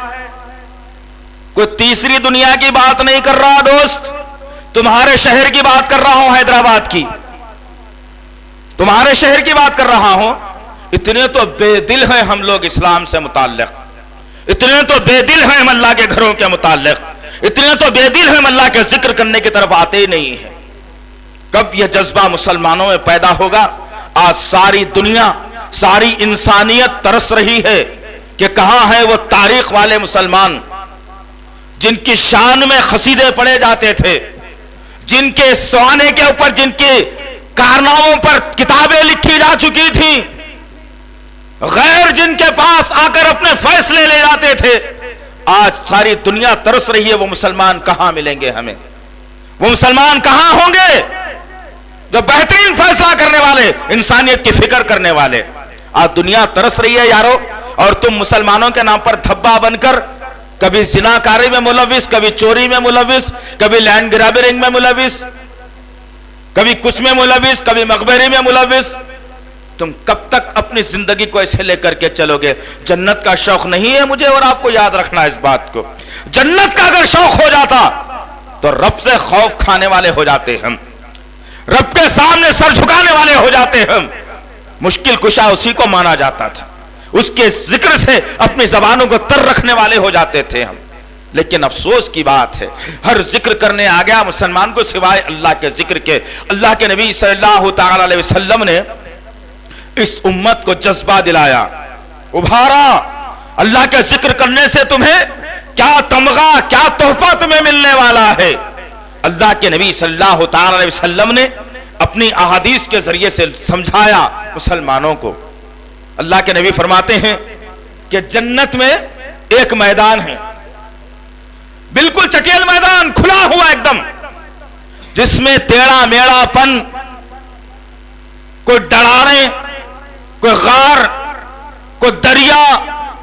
کوئی تیسری دنیا کی بات نہیں کر رہا دوست، تمہارے شہر کی بات کر رہا ہوں، حیدرآباد کی، تمہارے شہر کی بات کر رہا ہوں۔ اتنے تو بے دل ہیں ہم لوگ اسلام سے متعلق، اتنے تو بے دل ہیں ہم اللہ کے گھروں کے متعلق، اتنے تو بے دل ہیں ہم اللہ کے ذکر کرنے کی طرف آتے ہی نہیں ہیں۔ کب یہ جذبہ مسلمانوں میں پیدا ہوگا؟ آج ساری دنیا، ساری انسانیت ترس رہی ہے کہ کہاں ہے وہ تاریخ والے مسلمان جن کی شان میں قصیدے پڑھے جاتے تھے، جن کے سوانے کے اوپر جن کے کارناموں پر کتابیں لکھی جا چکی تھیں، غیر جن کے پاس آ کر اپنے فیصلے لے جاتے تھے۔ آج ساری دنیا ترس رہی ہے، وہ مسلمان کہاں ملیں گے ہمیں؟ وہ مسلمان کہاں ہوں گے جو بہترین فیصلہ کرنے والے، انسانیت کی فکر کرنے والے؟ آج دنیا ترس رہی ہے یارو، اور تم مسلمانوں کے نام پر دھبا بن کر کبھی زناکاری میں ملوث، کبھی چوری میں ملوث، کبھی لینڈ گرابرنگ میں ملوث، کبھی کچھ میں ملوث، کبھی مقبری میں ملوث۔ تم کب تک اپنی زندگی کو ایسے لے کر کے چلو گے؟ جنت کا شوق نہیں ہے مجھے اور آپ کو یاد رکھنا اس بات کو۔ جنت کا اگر شوق ہو جاتا تو رب سے خوف کھانے والے ہو جاتے ہم، رب کے سامنے سر جھکانے والے ہو جاتے ہم۔ مشکل کشا اسی کو مانا جاتا تھا، اس کے ذکر سے اپنی زبانوں کو تر رکھنے والے ہو جاتے تھے ہم۔ لیکن افسوس کی بات ہے، ہر ذکر کرنے آ گیا مسلمان کو سوائے اللہ کے ذکر کے۔ اللہ کے نبی صلی اللہ تعالی علیہ وسلم نے اس امت کو جذبہ دلایا، ابھارا۔ اللہ کے ذکر کرنے سے تمہیں کیا تمغہ، کیا تحفہ تمہیں ملنے والا ہے؟ اللہ کے نبی صلی اللہ تعالی علیہ وسلم نے اپنی احادیث کے ذریعے سے سمجھایا مسلمانوں کو۔ اللہ کے نبی فرماتے ہیں کہ جنت میں ایک میدان ہے، بالکل چٹیل میدان، کھلا ہوا ایک دم، جس میں ٹیڑھا میڑا پن، کوئی ڈڑاریں، کوئی غار، کوئی دریا،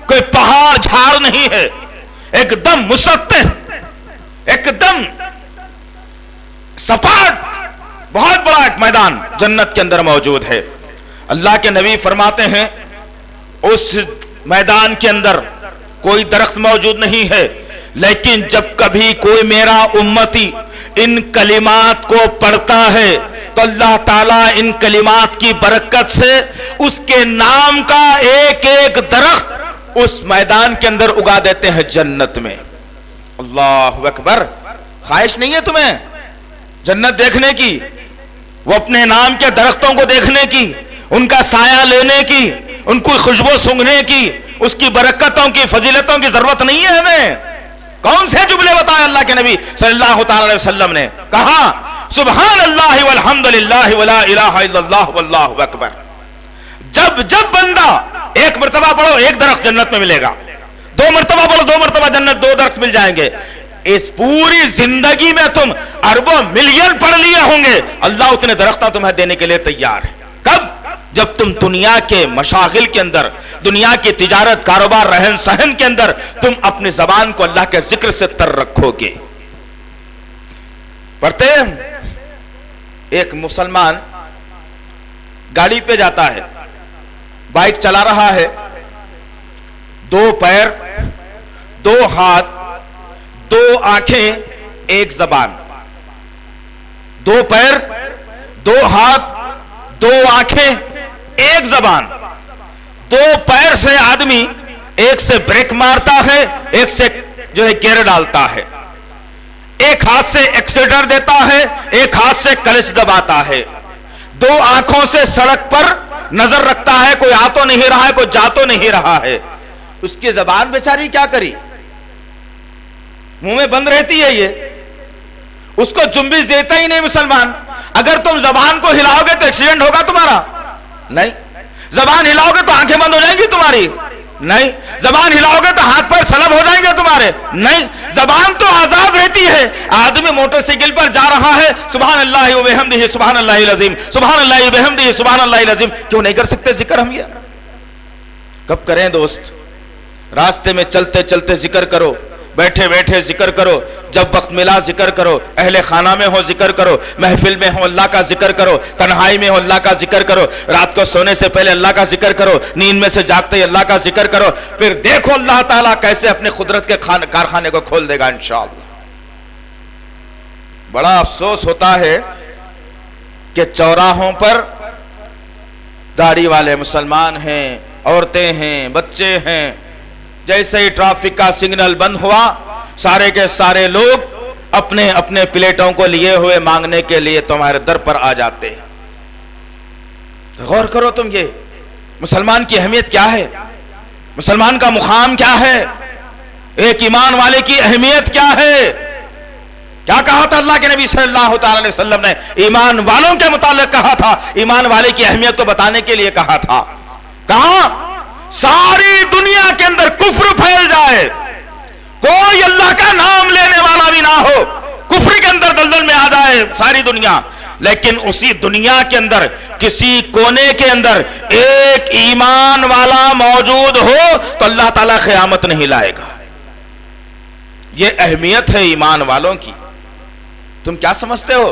کوئی پہاڑ جھاڑ نہیں ہے، ایک دم مسطح، ایک دم سپاٹ، بہت بڑا ایک میدان جنت کے اندر موجود ہے۔ اللہ کے نبی فرماتے ہیں اس میدان کے اندر کوئی درخت موجود نہیں ہے، لیکن جب کبھی کوئی میرا امتی ان کلمات کو پڑھتا ہے تو اللہ تعالیٰ ان کلمات کی برکت سے اس کے نام کا ایک ایک درخت اس میدان کے اندر اگا دیتے ہیں جنت میں۔ اللہ اکبر! خواہش نہیں ہے تمہیں جنت دیکھنے کی، وہ اپنے نام کے درختوں کو دیکھنے کی، ان کا سایہ لینے کی، ان کو خوشبو سونگھنے کی، اس کی برکتوں کی، فضیلتوں کی ضرورت نہیں ہے ہمیں؟ کون سے جملے بتائے اللہ کے نبی صلی اللہ تعالی علیہ وسلم نے؟ کہا سبحان اللہ والحمد للہ ولا الہ الا اللہ واللہ اکبر۔ جب جب بندہ ایک مرتبہ پڑھو ایک درخت جنت میں ملے گا، دو مرتبہ پڑھو دو مرتبہ جنت، دو درخت مل جائیں گے۔ اس پوری زندگی میں تم اربوں ملین پڑھ لیے ہوں گے، اللہ اتنے درختاں تمہیں دینے کے لیے تیار ہے۔ کب؟ جب تم دنیا کے مشاغل کے اندر، دنیا کی تجارت، کاروبار، رہن سہن کے اندر تم اپنی زبان کو اللہ کے ذکر سے تر رکھو گے۔ پڑھتے ہیں ایک مسلمان گاڑی پہ جاتا ہے، بائک چلا رہا ہے، دو پیر، دو ہاتھ، دو آنکھیں، ایک زبان، دو پیر، دو ہاتھ، دو آنکھیں، ایک زبان۔ دو پیر سے آدمی ایک سے بریک مارتا ہے، ایک سے جو ہے گیئر ڈالتا ہے، ایک ہاتھ سے ایکسیلیٹر دیتا ہے، ایک ہاتھ سے کلچ دباتا ہے، دو آنکھوں سے سڑک پر نظر رکھتا ہے، کوئی آ تو نہیں رہا ہے، کوئی جا تو نہیں رہا ہے۔ اس کی زبان بیچاری کیا کری؟ منہ میں بند رہتی ہے، یہ اس کو جنبش دیتا ہی نہیں مسلمان۔ اگر تم زبان کو ہلاؤ گے تو ایکسیڈنٹ ہوگا تمہارا؟ نہیں۔ زبان ہلاؤ گے تو آنکھیں بند ہو جائیں گی تمہاری؟ نہیں۔ زبان ہلاؤ گے تو ہاتھ پیر سلب ہو جائیں گے تمہارے؟ نہیں۔ زبان تو آزاد رہتی ہے۔ آدمی موٹر سائیکل پر جا رہا ہے، سبحان اللہ و بحمدہ سبحان اللہ العظیم، سبحان اللہ و بحمدہ سبحان اللہ العظیم، کیوں نہیں کر سکتے ذکر ہم؟ یہ کب کریں دوست؟ راستے میں چلتے چلتے ذکر کرو، بیٹھے بیٹھے ذکر کرو، جب وقت ملا ذکر کرو، اہل خانہ میں ہو ذکر کرو، محفل میں ہو اللہ کا ذکر کرو، تنہائی میں ہو اللہ کا ذکر کرو، رات کو سونے سے پہلے اللہ کا ذکر کرو، نیند میں سے جاگتے ہی اللہ کا ذکر کرو، پھر دیکھو اللہ تعالیٰ کیسے اپنے قدرت کے کارخانے کو کھول دے گا انشاءاللہ۔ بڑا افسوس ہوتا ہے کہ چوراہوں پر داڑھی والے مسلمان ہیں، عورتیں ہیں، بچے ہیں، جیسے ہی ٹریفک کا سگنل بند ہوا سارے کے سارے لوگ اپنے اپنے پلیٹوں کو لیے ہوئے مانگنے کے لیے تمہارے در پر آ جاتے ہیں. غور کرو تم، یہ مسلمان کی اہمیت کیا ہے، مسلمان کا مقام کیا ہے، ایک ایمان والے کی اہمیت کیا ہے. کیا کہا تھا اللہ کے نبی صلی اللہ تعالی علیہ وسلم نے؟ ایمان والوں کے متعلق کہا تھا، ایمان والے کی اہمیت کو بتانے کے لیے کہا تھا. کہاں ساری دنیا کے اندر کفر پھیل جائے، کوئی اللہ کا نام لینے والا بھی نہ ہو، کفر کے اندر دلدل میں آ جائے ساری دنیا، لیکن اسی دنیا کے اندر کسی کونے کے اندر ایک ایمان والا موجود ہو تو اللہ تعالیٰ قیامت نہیں لائے گا. یہ اہمیت ہے ایمان والوں کی. تم کیا سمجھتے ہو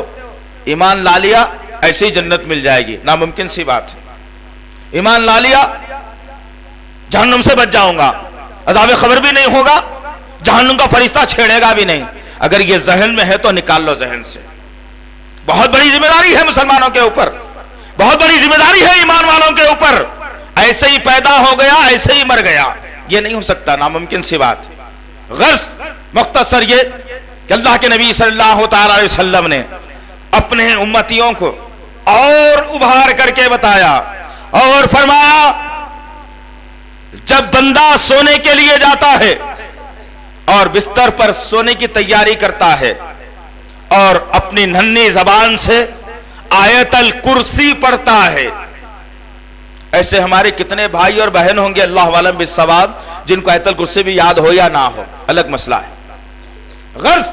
ایمان لا لیا ایسے ہی جنت مل جائے گی؟ ناممکن سی بات ہے. ایمان لا لیا جہنم سے بچ جاؤں گا، عذاب قبر بھی نہیں ہوگا، جہنم کا فرشتہ چھیڑے گا بھی نہیں. اگر یہ ذہن میں ہے تو نکال لو ذہن سے. بہت بڑی ذمہ داری ہے مسلمانوں کے اوپر، بہت بڑی ذمہ داری ہے ایمان والوں کے اوپر. ایسے ہی پیدا ہو گیا ایسے ہی مر گیا، یہ نہیں ہو سکتا، ناممکن سی بات. غرض مختصر یہ کہ اللہ کے نبی صلی اللہ تعالی علیہ وسلم نے اپنے امتیوں کو اور ابھار کر کے بتایا اور فرمایا، جب بندہ سونے کے لیے جاتا ہے اور بستر پر سونے کی تیاری کرتا ہے اور اپنی ننھی زبان سے آیت الکرسی پڑھتا ہے، ایسے ہمارے کتنے بھائی اور بہن ہوں گے اللہ عالم بالثواب جن کو آیت الکرسی بھی یاد ہو یا نہ ہو، الگ مسئلہ ہے. غرض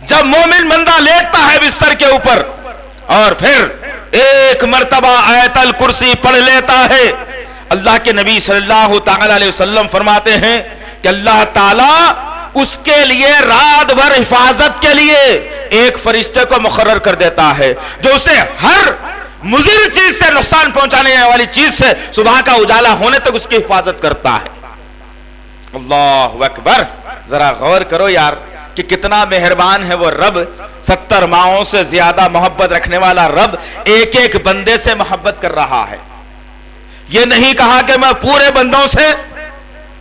جب مومن بندہ لیٹتا ہے بستر کے اوپر اور پھر ایک مرتبہ آیت الکرسی پڑھ لیتا ہے، اللہ کے نبی صلی اللہ تعالی علیہ وسلم فرماتے ہیں کہ اللہ تعالیٰ اس کے لیے رات بھر حفاظت کے لیے ایک فرشتے کو مقرر کر دیتا ہے جو اسے ہر مضر چیز سے، نقصان پہنچانے والی چیز سے صبح کا اجالا ہونے تک اس کی حفاظت کرتا ہے. اللہ اکبر. ذرا غور کرو یار کہ کتنا مہربان ہے وہ رب. 70 ماؤں سے زیادہ محبت رکھنے والا رب ایک ایک بندے سے محبت کر رہا ہے. یہ نہیں کہا کہ میں پورے بندوں سے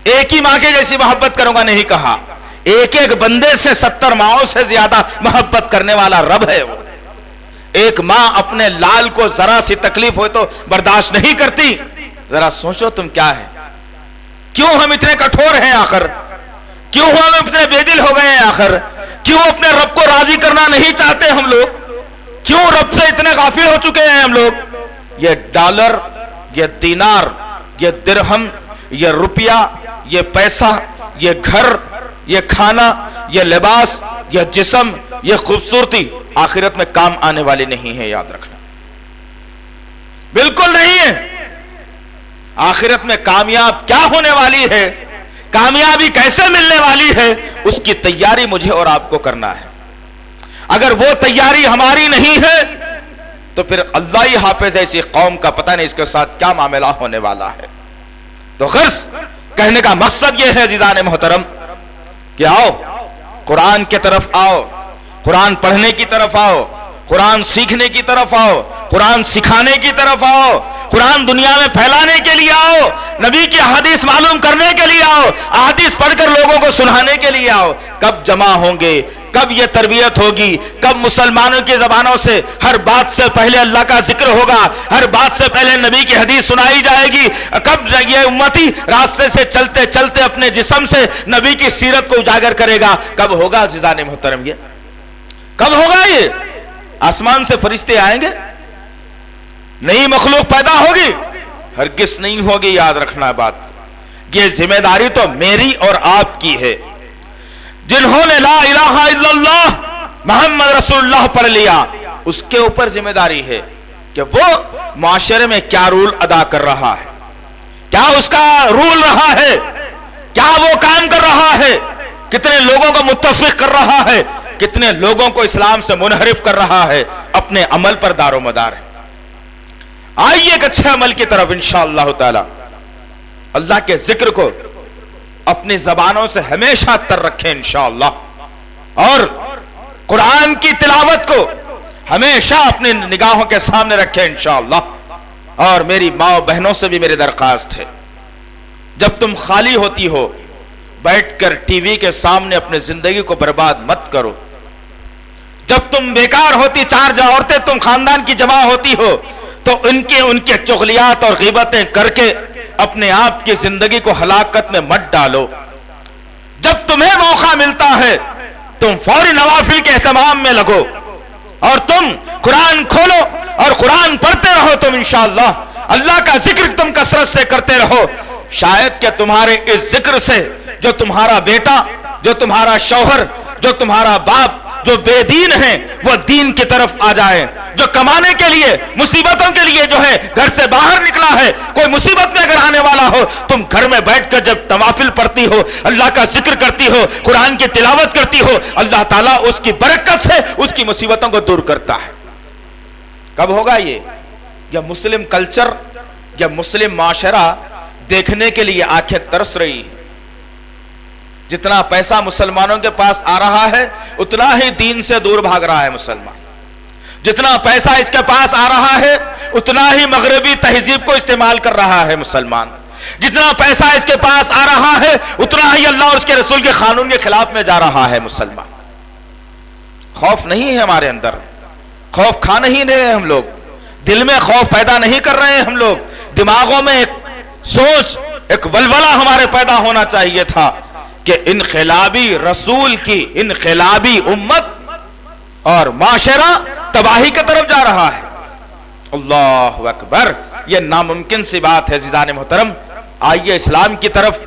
ایک ہی ماں کے جیسی محبت کروں گا، نہیں کہا. ایک ایک بندے سے 70 ماؤں سے زیادہ محبت کرنے والا رب ہے وہ. ایک ماں اپنے لال کو ذرا سی تکلیف ہوئے تو برداشت نہیں کرتی. ذرا سوچو تم کیا ہے، کیوں ہم اتنے کٹھور ہیں آخر، کیوں ہم اتنے بے دل ہو گئے ہیں آخر، کیوں اپنے رب کو راضی کرنا نہیں چاہتے ہم لوگ، کیوں رب سے اتنے غافل ہو چکے ہیں ہم لوگ. یہ ڈالر، یہ دینار، یہ درہم، یہ روپیہ، یہ پیسہ، یہ گھر، یہ کھانا، یہ لباس، یہ جسم، یہ خوبصورتی آخرت میں کام آنے والی نہیں ہے. یاد رکھنا بالکل نہیں ہے. آخرت میں کامیاب کیا ہونے والی ہے، کامیابی کیسے ملنے والی ہے، اس کی تیاری مجھے اور آپ کو کرنا ہے. اگر وہ تیاری ہماری نہیں ہے تو پھر اللہ ہی حافظ ایسی قوم کا پتہ نہیں اس کے ساتھ کیا معاملہ ہونے والا ہے. تو غرض کہنے کا مقصد یہ ہے عزیزان محترم کہ آؤ قرآن کی طرف آؤ، قرآن پڑھنے کی طرف آؤ، قرآن سیکھنے کی طرف آؤ، قرآن سکھانے کی طرف آؤ، قرآن دنیا میں پھیلانے کے لیے آؤ، نبی کی حدیث معلوم کرنے کے لیے آؤ، احادیث پڑھ کر لوگوں کو سنانے کے لیے آؤ. کب جمع ہوں گے، کب یہ تربیت ہوگی، کب مسلمانوں کی زبانوں سے ہر بات سے پہلے اللہ کا ذکر ہوگا، ہر بات سے پہلے نبی کی حدیث سنائی جائے گی، کب یہ امتی راستے سے چلتے چلتے اپنے جسم سے نبی کی سیرت کو اجاگر کرے گا. کب ہوگا عزیزان محترم؟ یہ کب ہوگا؟ یہ آسمان سے فرشتے آئیں گے، نئی مخلوق پیدا ہوگی؟ ہرگز نہیں ہوگی. یاد رکھنا بات، یہ ذمہ داری تو میری اور آپ کی ہے. جنہوں نے لا الہ الا اللہ محمد رسول اللہ پڑھ لیا اس کے اوپر ذمہ داری ہے کہ وہ معاشرے میں کیا رول ادا کر رہا ہے، کیا اس کا رول رہا ہے، کیا وہ کام کر رہا ہے، کتنے لوگوں کو متفق کر رہا ہے، کتنے لوگوں کو اسلام سے منحرف کر رہا ہے. اپنے عمل پر دار و مدار ہے. آئیے ایک اچھے عمل کی طرف انشاءاللہ تعالی. اللہ کے ذکر کو اپنی زبانوں سے ہمیشہ تر رکھیں انشاءاللہ، اور قرآن کی تلاوت کو ہمیشہ اپنی نگاہوں کے سامنے رکھیں انشاءاللہ. اور میری ماں بہنوں سے بھی میری درخواست ہے، جب تم خالی ہوتی ہو بیٹھ کر ٹی وی کے سامنے اپنے زندگی کو برباد مت کرو. جب تم بیکار ہوتی، 4 عورتیں تم خاندان کی جمع ہوتی ہو، تو ان کے چغلیات اور غیبتیں کر کے اپنے آپ کی زندگی کو ہلاکت میں مت ڈالو۔ جب تمہیں موقع ملتا ہے تم فوری نوافل کے اہتمام میں لگو، اور تم قرآن کھولو اور قرآن پڑھتے رہو، تم انشاءاللہ اللہ کا ذکر تم کثرت سے کرتے رہو، شاید کہ تمہارے اس ذکر سے جو تمہارا بیٹا، جو تمہارا شوہر، جو تمہارا باپ جو بے دین ہیں وہ دین کی طرف آ جائے، جو کمانے کے لیے، مصیبتوں کے لیے جو ہے گھر سے باہر نکلا ہے، کوئی مصیبت میں اگر آنے والا ہو، تم گھر میں بیٹھ کر جب نوافل پڑھتی ہو، اللہ کا ذکر کرتی ہو، قرآن کی تلاوت کرتی ہو، اللہ تعالیٰ اس کی برکت سے اس کی مصیبتوں کو دور کرتا ہے۔ کب ہوگا یہ؟ یا مسلم کلچر یا مسلم معاشرہ دیکھنے کے لیے آنکھیں ترس رہی ہے۔ جتنا پیسہ مسلمانوں کے پاس آ رہا ہے اتنا ہی دین سے دور بھاگ رہا ہے مسلمان، جتنا پیسہ اس کے پاس آ رہا ہے اتنا ہی مغربی تہذیب کو استعمال کر رہا ہے مسلمان، جتنا پیسہ اس کے پاس آ رہا ہے اتنا ہی اللہ اور اس کے رسول کے قانون کے خلاف میں جا رہا ہے مسلمان۔ خوف نہیں ہے ہمارے اندر، خوف کھا نہیں رہے ہیں ہم لوگ، دل میں خوف پیدا نہیں کر رہے ہیں ہم لوگ، دماغوں میں ایک سوچ، ایک ولولہ ہمارے پیدا ہونا چاہیے تھا کہ انقلابی رسول کی انقلابی امت اور معاشرہ تباہی کی طرف جا رہا ہے۔ اللہ اکبر، یہ ناممکن سی بات ہے۔ عزیزان محترم، آئیے اسلام کی طرف،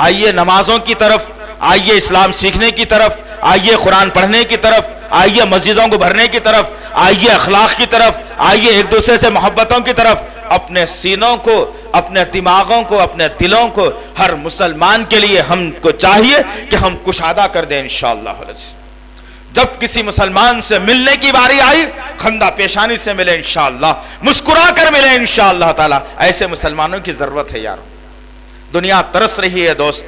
آئیے نمازوں کی طرف، آئیے اسلام سیکھنے کی طرف، آئیے قرآن پڑھنے کی طرف، آئیے مسجدوں کو بھرنے کی طرف، آئیے اخلاق کی طرف، آئیے ایک دوسرے سے محبتوں کی طرف۔ اپنے سینوں کو، اپنے دماغوں کو، اپنے دلوں کو ہر مسلمان کے لیے ہم کو چاہیے کہ ہم کشادہ کر دیں انشاءاللہ۔ جب کسی مسلمان سے ملنے کی باری آئی خندہ پیشانی سے ملے انشاءاللہ، مسکرا کر ملے انشاءاللہ تعالی۔ ایسے مسلمانوں کی ضرورت ہے یار۔ دنیا ترس رہی ہے دوست،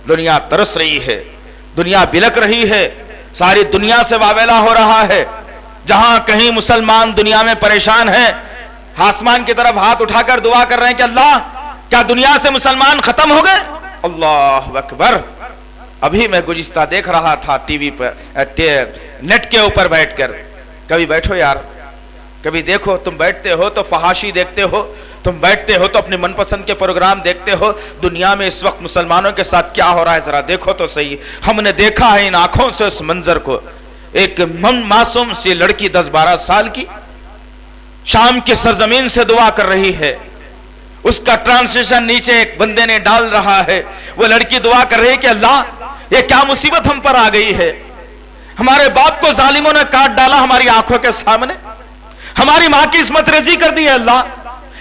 دنیا ترس رہی ہے، دنیا بلک رہی ہے، ساری دنیا سے واویلا ہو رہا ہے۔ جہاں کہیں مسلمان دنیا میں پریشان ہیں، آسمان کی طرف ہاتھ اٹھا کر دعا کر رہے ہیں کہ اللہ کیا دنیا سے مسلمان ختم ہو گئے؟ اللہ اکبر۔ ابھی میں گزشتہ دیکھ رہا تھا ٹی وی پر، نیٹ کے اوپر بیٹھ کر، کبھی بیٹھو یار، کبھی دیکھو، تم بیٹھتے ہو تو فحاشی دیکھتے ہو، تم بیٹھتے ہو تو اپنے من پسند کے پروگرام دیکھتے ہو۔ دنیا میں اس وقت مسلمانوں کے ساتھ کیا ہو رہا ہے ذرا دیکھو تو صحیح۔ ہم نے دیکھا ہے ان آنکھوں سے اس منظر کو، ایک معصوم سی لڑکی 10-12 سال کی شام کی سرزمین سے دعا کر رہی ہے، اس کا ٹرانسلیشن نیچے ایک بندے نے ڈال رہا ہے، وہ لڑکی دعا کر رہی ہے کہ اللہ یہ کیا مصیبت ہم پر آ گئی ہے، ہمارے باپ کو ظالموں نے کاٹ ڈالا ہماری آنکھوں کے سامنے، ہماری ماں کی عصمت ریزی کر دی ہے، اللہ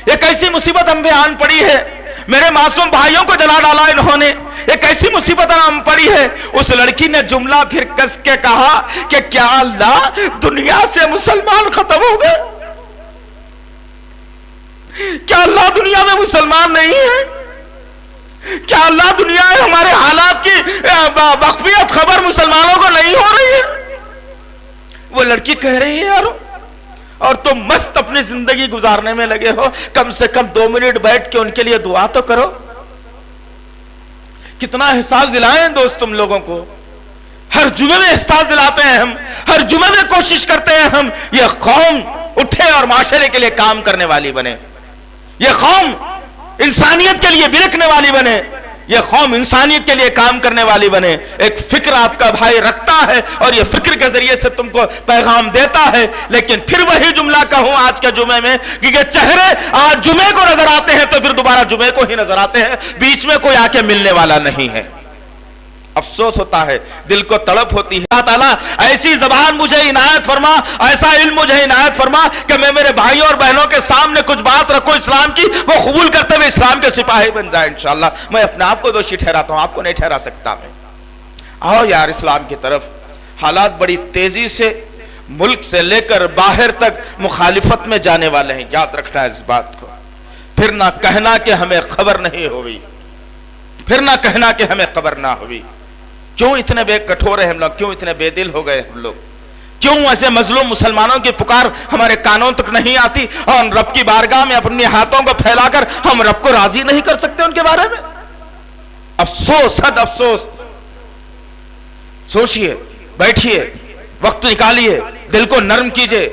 یہ کیسی مصیبت ہم پہ آن پڑی ہے، میرے معصوم بھائیوں کو جلا ڈالا انہوں نے، یہ کیسی مصیبت ہم پڑی ہے۔ اس لڑکی نے جملہ پھر کس کے کہا کہ کیا اللہ دنیا سے مسلمان ختم ہو گئے؟ کیا اللہ دنیا میں مسلمان نہیں ہے؟ کیا اللہ دنیا میں ہمارے حالات کی بخفیت خبر مسلمانوں کو نہیں ہو رہی ہے؟ وہ لڑکی کہہ رہی ہے یارو، اور تم مست اپنی زندگی گزارنے میں لگے ہو، کم سے کم 2 منٹ بیٹھ کے ان کے لیے دعا تو کرو۔ کتنا احساس دلائیں دوست تم لوگوں کو، ہر جمعے میں احساس دلاتے ہیں ہم، ہر جمعے میں کوشش کرتے ہیں ہم یہ قوم اٹھے اور معاشرے کے لیے کام کرنے والی بنے، یہ قوم انسانیت کے لیے بلکنے والی بنے، یہ قوم انسانیت کے لیے کام کرنے والی بنے۔ ایک فکر آپ کا بھائی رکھتا ہے اور یہ فکر کے ذریعے سے تم کو پیغام دیتا ہے، لیکن پھر وہی جملہ کہوں آج کے جمعے میں کہ یہ چہرے آج جمعے کو نظر آتے ہیں تو پھر دوبارہ جمعے کو ہی نظر آتے ہیں، بیچ میں کوئی آ کے ملنے والا نہیں ہے۔ افسوس ہوتا ہے، دل کو تڑپ ہوتی ہے۔ اللہ تعالیٰ ایسی زبان مجھے عنایت فرما، ایسا علم مجھے عنایت فرما کہ میں میرے بھائیوں اور بہنوں کے سامنے کچھ بات رکھوں اسلام کی، وہ قبول کرتے ہوئے اسلام کے سپاہی بن جائے انشاءاللہ۔ میں اپنے آپ کو دوشی ٹھہراتا ہوں، آپ کو نہیں ٹھہرا سکتا میں۔ آؤ یار اسلام کی طرف۔ حالات بڑی تیزی سے ملک سے لے کر باہر تک مخالفت میں جانے والے ہیں، یاد رکھنا ہے اس بات کو۔ پھر نہ کہنا کہ ہمیں خبر نہیں ہوئی، پھر نہ کہنا کہ ہمیں خبر نہ ہوئی۔ کیوں اتنے بے کٹھور ہیں ہم لوگ، کیوں اتنے بے دل ہو گئے ہم لوگ، کیوں ایسے مظلوم مسلمانوں کی پکار ہمارے کانوں تک نہیں آتی اور رب کی بارگاہ میں اپنے ہاتھوں کو پھیلا کر ہم رب کو راضی نہیں کر سکتے ان کے بارے میں؟ افسوس، حد افسوس۔ سوچئے، بیٹھئے، وقت نکالیے، دل کو نرم کیجئے،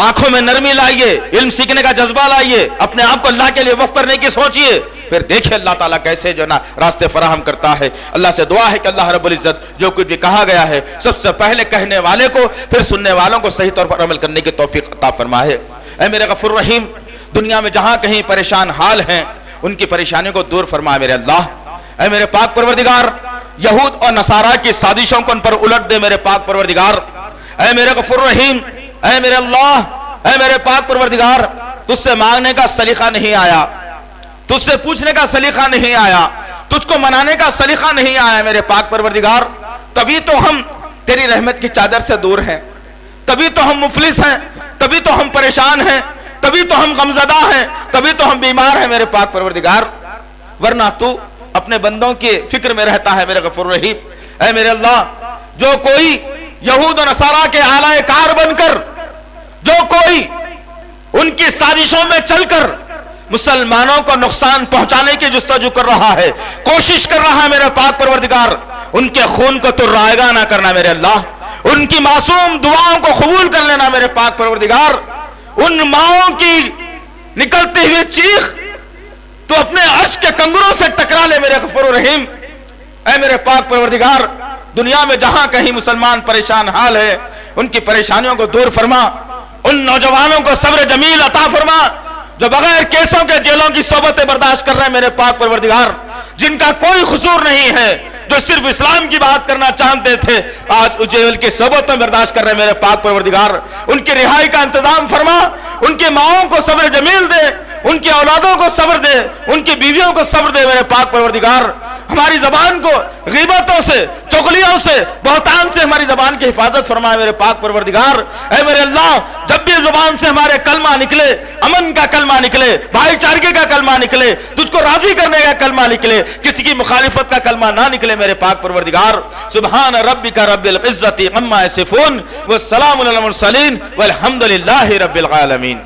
آنکھوں میں نرمی لائیے، علم سیکھنے کا جذبہ لائیے، اپنے آپ کو اللہ کے لیے وقف کرنے کی سوچئے، پھر دیکھیں اللہ تعالیٰ کیسے جو نا راستے فراہم کرتا ہے۔ اللہ سے دعا ہے کہ اللہ رب العزت جو کچھ بھی کہا گیا ہے سب سے پہلے کہنے والے کو پھر سننے والوں کو صحیح طور پر عمل کرنے کی توفیق عطا فرمائے۔ اے میرے غفور رحیم، دنیا میں جہاں کہیں پریشان حال ہیں ان کی پریشانیوں کو دور فرما میرے اللہ۔ اے میرے پاک پروردگار، یہود اور نصارہ کی سازشوں کو ان پر الٹ دے میرے پاک پروردگار۔ اے میرے غفور رحیم، اے میرے اللہ، اے میرے پاک پروردگار، تجھ سے مانگنے کا سلیقہ نہیں آیا، تجھ سے پوچھنے کا سلیقہ نہیں آیا، تجھ کو منانے کا سلیقہ نہیں آیا میرے پاک پروردگار۔ تبھی تو ہم تیری رحمت کی چادر سے دور ہیں، تبھی تو ہم مفلس ہیں، تبھی تو ہم پریشان ہیں، تبھی تو ہم غمزدہ ہیں، تبھی تو ہم بیمار ہیں میرے پاک پروردگار، ورنہ تو اپنے بندوں کی فکر میں رہتا ہے میرے غفور رحیم۔ اے میرے اللہ، جو کوئی یہود و نصارہ کے اعلی کار بن کر، جو کوئی ان کی سازشوں میں چل کر مسلمانوں کو نقصان پہنچانے کی جستجو کر رہا ہے، کوشش کر رہا ہے میرے پاک پروردگار، ان کے خون کو تو رائگاں نہ کرنا میرے اللہ، ان کی معصوم دعاؤں کو قبول کر لینا میرے پاک پروردگار، ان ماؤں کی نکلتی ہوئی چیخ تو اپنے عرش کے کنگروں سے ٹکرا لے میرے غفور رحیم۔ اے میرے پاک پروردگار، دنیا میں جہاں کہیں مسلمان پریشان حال ہے ان کی پریشانیوں کو دور فرما، ان نوجوانوں کو صبر جمیل عطا فرما جو بغیر کیسوں کے جیلوں کی صحبتیں برداشت کر رہے ہیں میرے پاک پروردگار، جن کا کوئی قصور نہیں ہے، جو صرف اسلام کی بات کرنا چاہتے تھے آج جیل کی صحبتیں برداشت کر رہے ہیں میرے پاک پروردگار، ان کی رہائی کا انتظام فرما، ان کی ماؤں کو صبر جمیل دے، ان کی اولادوں کو صبر دے، ان کی بیویوں کو صبر دے میرے پاک پروردگار۔ ہماری زبان کو غیبتوں سے، چغلیوں سے، بہتان سے ہماری زبان کی حفاظت فرمائے میرے پاک پروردگار۔ اے میرے اللہ، جب بھی زبان سے ہمارے کلمہ نکلے، امن کا کلمہ نکلے، بھائی چارگی کا کلمہ نکلے، تجھ کو راضی کرنے کا کلمہ نکلے، کسی کی مخالفت کا کلمہ نہ نکلے میرے پاک پروردگار۔ سبحان ربک رب العزت عما یصفون والسلام علی المرسلین والحمد للہ رب العالمین۔